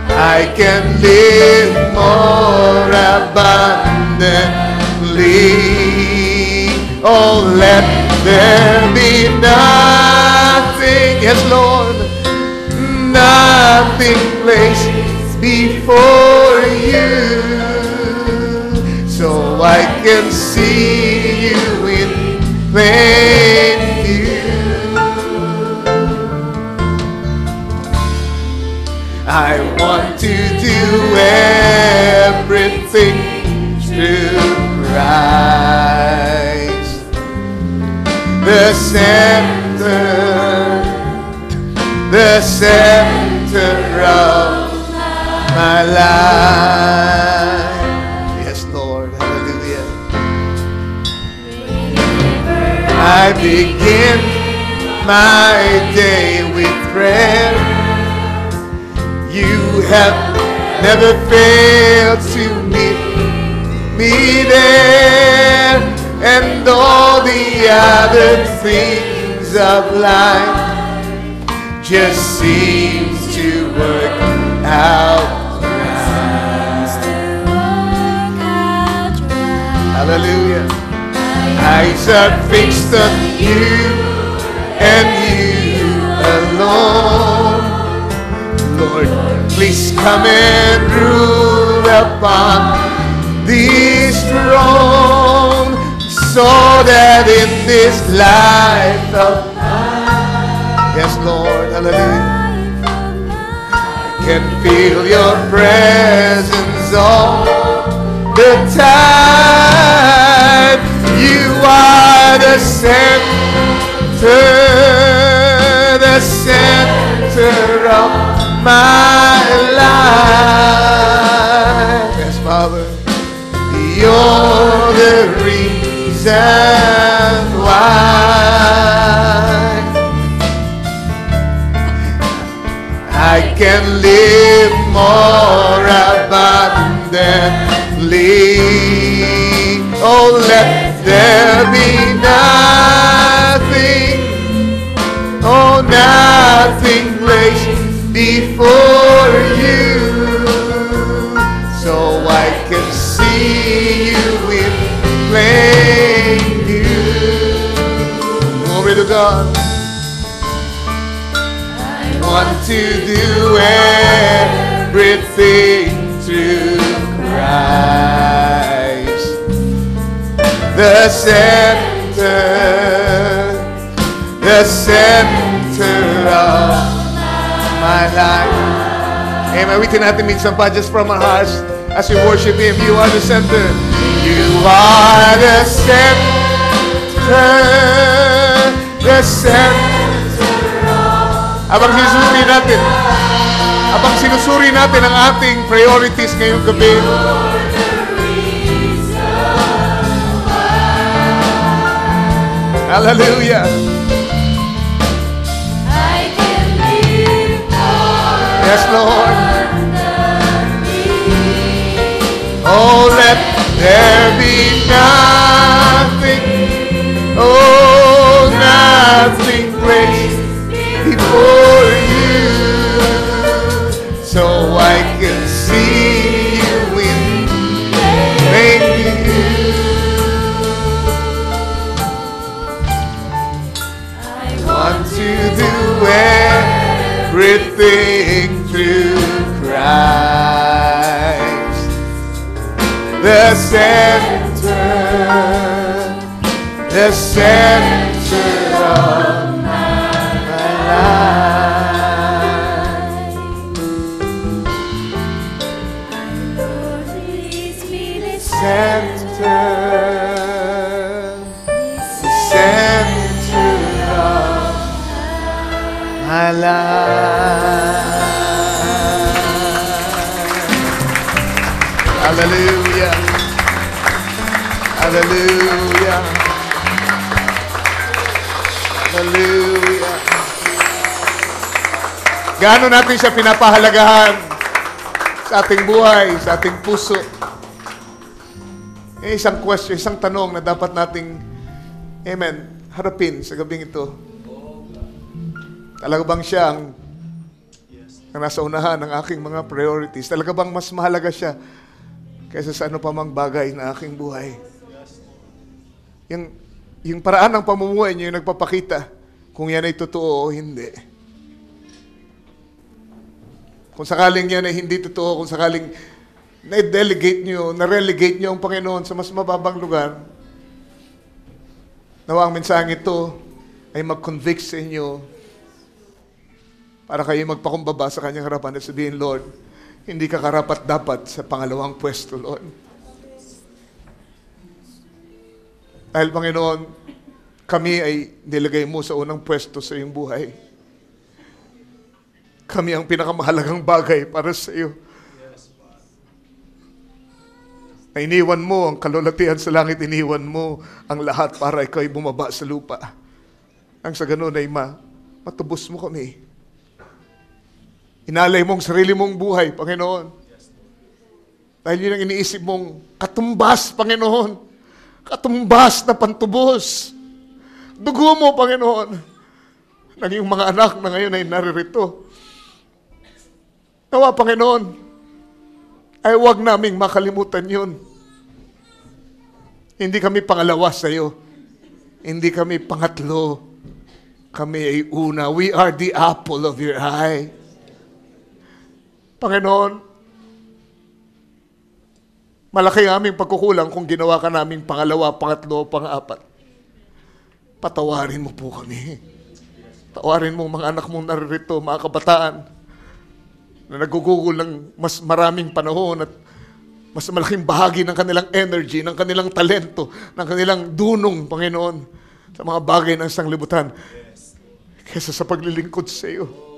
I can live more abundantly. Oh, let there be nothing, yes, Lord, nothing placed before you, so I can see you in plain view. I want to do everything through Christ, the center of my life. Yes, Lord, hallelujah. I begin my day with prayer. You have never failed to meet me there, and all the other things of life just seems to work out. Hallelujah. Eyes are fixed on you and you alone. Lord, please come and rule upon this throne, so that in this life of mine, yes, Lord, hallelujah, I can feel your presence all the time. You are the center of my life. Yes, Father, you're the reason why I can live more abundantly. Oh, let there be nothing, oh, nothing placed before you, so I can see you in plain view. Glory to God. I want to do everything through Christ, the center of my life. Amen. We can have to meet somebody just from our hearts as we worship Him. You are the center. You are the center, the center. Habang sinusuri natin ang ating priorities ngayong gabi, hallelujah. Yes, Lord. Oh, let there be nothing, oh, nothing placed before you, so I can see you in plain view. I want to do everything through Christ, the center of my life. Lord, please be Hallelujah. Hallelujah. Hallelujah. Gaano natin siya pinapahalagahan sa ating buhay, sa ating puso. Isang question, isang tanong na dapat nating, amen, harapin sa gabing ito. Talaga bang siya ang nasa unahan ng aking mga priorities? Talaga bang mas mahalaga siya kaysa sa ano pa mang bagay na aking buhay? Yung paraan ng pamumuhay niyo yung nagpapakita kung yan ay totoo o hindi. Kung sakaling yan ay hindi totoo, kung sakaling na-delegate nyo, na-relegate nyo ang Panginoon sa mas mababang lugar, nawa ang mensaheng ito ay mag-convict sa inyo para kayo magpakumbaba sa kanyang harapan at sabihin, Lord, hindi ka karapat-dapat sa pangalawang pwesto, Lord. Dahil, Panginoon, kami ay nilagay mo sa unang pwesto sa iyong buhay. Kami ang pinakamahalagang bagay para sa iyo. Na iniwan mo ang kalulatian sa langit, iniwan mo ang lahat para ikaw ay bumaba sa lupa. Ang sa ganun ay matubos mo kami. Inalay mong sarili mong buhay, Panginoon. Dahil yun ang iniisip mong katumbas, Panginoon. Katumbas na pantubos. Dugo mo, Panginoon. Nang iyong mga anak na ngayon ay naririto. Nawa, Panginoon, ay huwag naming makalimutan yun. Hindi kami pangalawa sa iyo. Hindi kami pangatlo. Kami ay una. We are the apple of your eye. Panginoon, malaki ang aming pagkukulang kung ginawa ka naming pangalawa, pangatlo, pang-apat. Patawarin mo po kami. Tawarin mo mga anak mong naririto, mga kabataan, na nagugugol ng mas maraming panahon at mas malaking bahagi ng kanilang energy, ng kanilang talento, ng kanilang dunong, Panginoon, sa mga bagay ng sanglibutan kaysa sa paglilingkod sa iyo.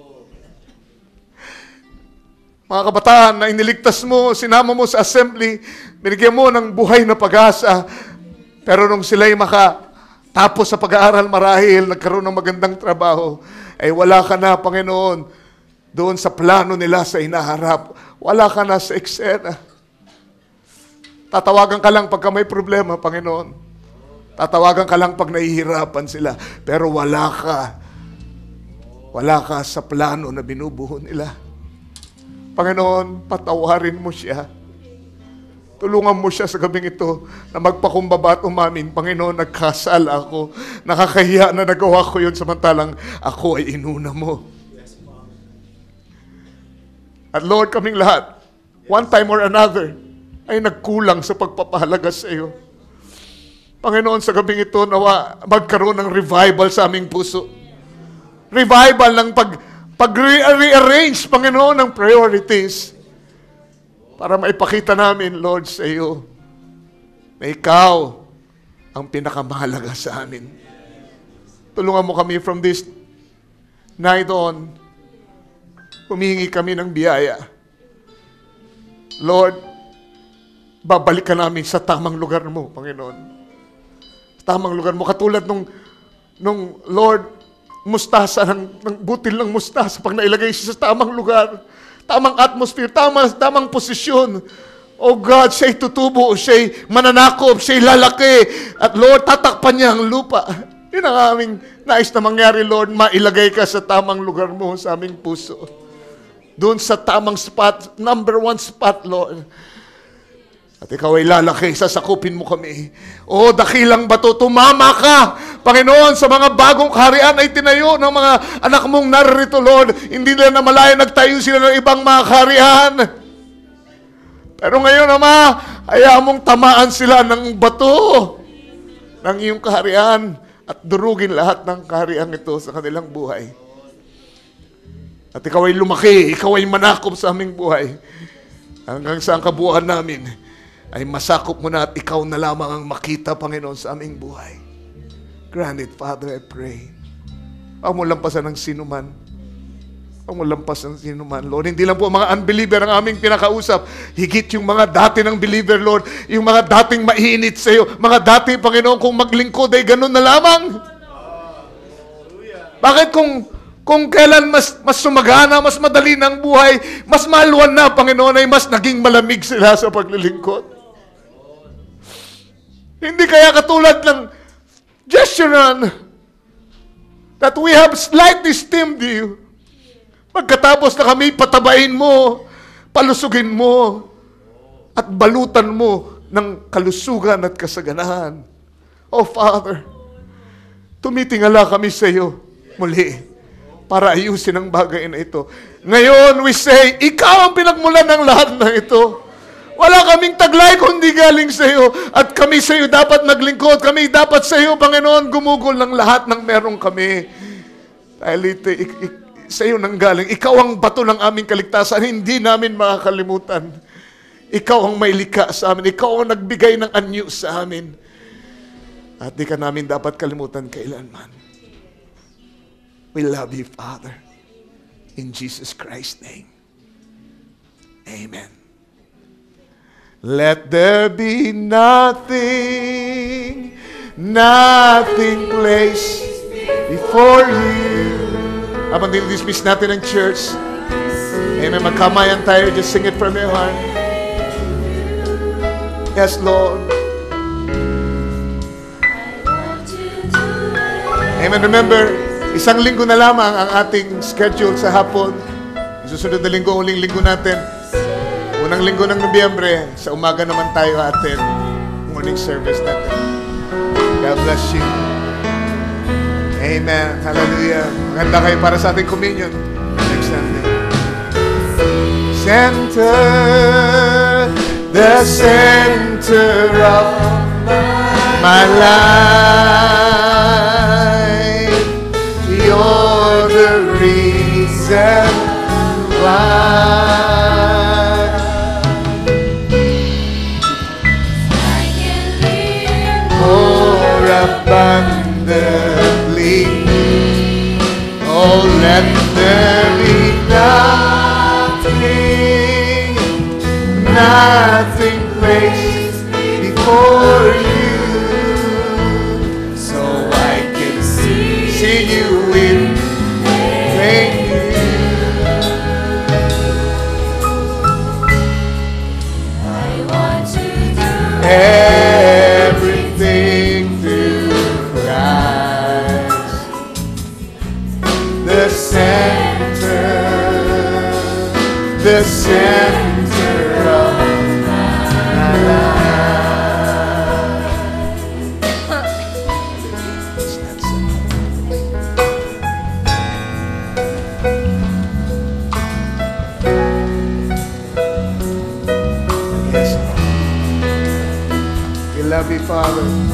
Mga kabataan na iniligtas mo, sinama mo sa assembly, binigyan mo ng buhay na pag-asa, pero nung sila'y makatapos sa pag-aaral marahil, nagkaroon ng magandang trabaho, ay wala ka na, Panginoon, doon sa plano nila sa inaharap. Wala ka na sa eksena. Tatawagan ka lang pagka may problema, Panginoon. Tatawagan ka lang pag nahihirapan sila. Pero wala ka. Wala ka sa plano na binubuo nila. Panginoon, patawarin mo siya. Tulungan mo siya sa gabing ito na magpakumbaba at umamin. Panginoon, nagkasala ako. Nakakahiya na nagawa ko yun samantalang ako ay inuna mo. At Lord, kaming lahat, one time or another, ay nagkulang sa pagpapahalaga sa iyo. Panginoon, sa gabing ito, nawa magkaroon ng revival sa aming puso. Revival ng pag-rearrange, Panginoon, ng priorities. Para maipakita namin, Lord, sa iyo, na ikaw ang pinakamahalaga sa amin. Tulungan mo kami from this night on. Humihingi kami ng biyaya. Lord, babalik ka namin sa tamang lugar mo, Panginoon. Tamang lugar mo. Katulad nung Lord, mustasa, ng butil ng mustasa, pag nailagay siya sa tamang lugar, tamang atmosphere, tamang posisyon. Oh God, siya'y tutubo, siya'y mananakop, siya'y lalaki. At Lord, tatakpan niya ang lupa. Yun ang aming nais na mangyari, Lord. Mailagay ka sa tamang lugar mo sa aming puso. Doon sa tamang spot, number one spot, Lord. At ikaw ay lalaki, sasakupin mo kami. O dakilang bato, tumama ka, Panginoon, sa mga bagong kaharian ay tinayo ng mga anak mong narito, Lord. Hindi nila namalayan, nagtayo sila ng ibang mga kaharian. Pero ngayon, Ama, hayaan mong tamaan sila ng bato ng iyong kaharian at durugin lahat ng kaharian ito sa kanilang buhay. At ikaw ay lumaki, ikaw ay manakop sa aming buhay. Hanggang sa ang kabuuan namin ay masakop mo na at ikaw na lamang ang makita, Panginoon, sa aming buhay. Grant it, Father, I pray. Huwag mo lampasan ng sinuman. ang walampas ng sino man, Lord. Hindi lang po mga unbeliever ang aming pinakausap. Higit yung mga dati ng believer, Lord. Yung mga dating mainit sa iyo. Mga dati, Panginoon, kung maglingkod ay ganun na lamang. Bakit kung kailan mas sumagana, mas madali ng buhay, mas maluwan na, Panginoon, ay mas naging malamig sila sa paglilingkod? Hindi kaya katulad ng Jeshurun that we have slightly steamed you. Pagkatapos na kami, patabain mo, palusugin mo, at balutan mo ng kalusugan at kasaganahan. Oh Father, tumitingala kami sa iyo muli para ayusin ang bagay na ito. Ngayon, we say, ikaw ang pinagmulan ng lahat na ito. Wala kaming taglay kundi galing sa iyo. At kami sa iyo dapat naglingkod. Kami dapat sa iyo, Panginoon, gumugol ng lahat ng meron kami. Dahil ito, sa iyo nanggaling. Ikaw ang bato ng aming kaligtasan. Hindi namin makakalimutan. Ikaw ang may likha sa amin. Ikaw ang nagbigay ng anyo sa amin. At di ka namin dapat kalimutan kailanman. We love you, Father. In Jesus Christ's name. Amen. Let there be nothing placed before you. Habang dinidismiss natin ang church, amen, magkamayan tayo, just sing it from your heart. Yes, Lord. Amen, remember, isang linggo na lamang ang ating schedule sa hapon. Susunod na linggo, uling linggo natin. Unang linggo ng Nobyembre, sa umaga naman tayo atin morning service natin. God bless you. Amen. Hallelujah. Maganda kayo para sa ating communion next Sunday. The center of my life. You're the reason why. I can live more abundantly. Oh, let there be nothing placed before you, so I can see you in thank you. I want to do everything through Christ, the center of my life. Yes, we love you, Father.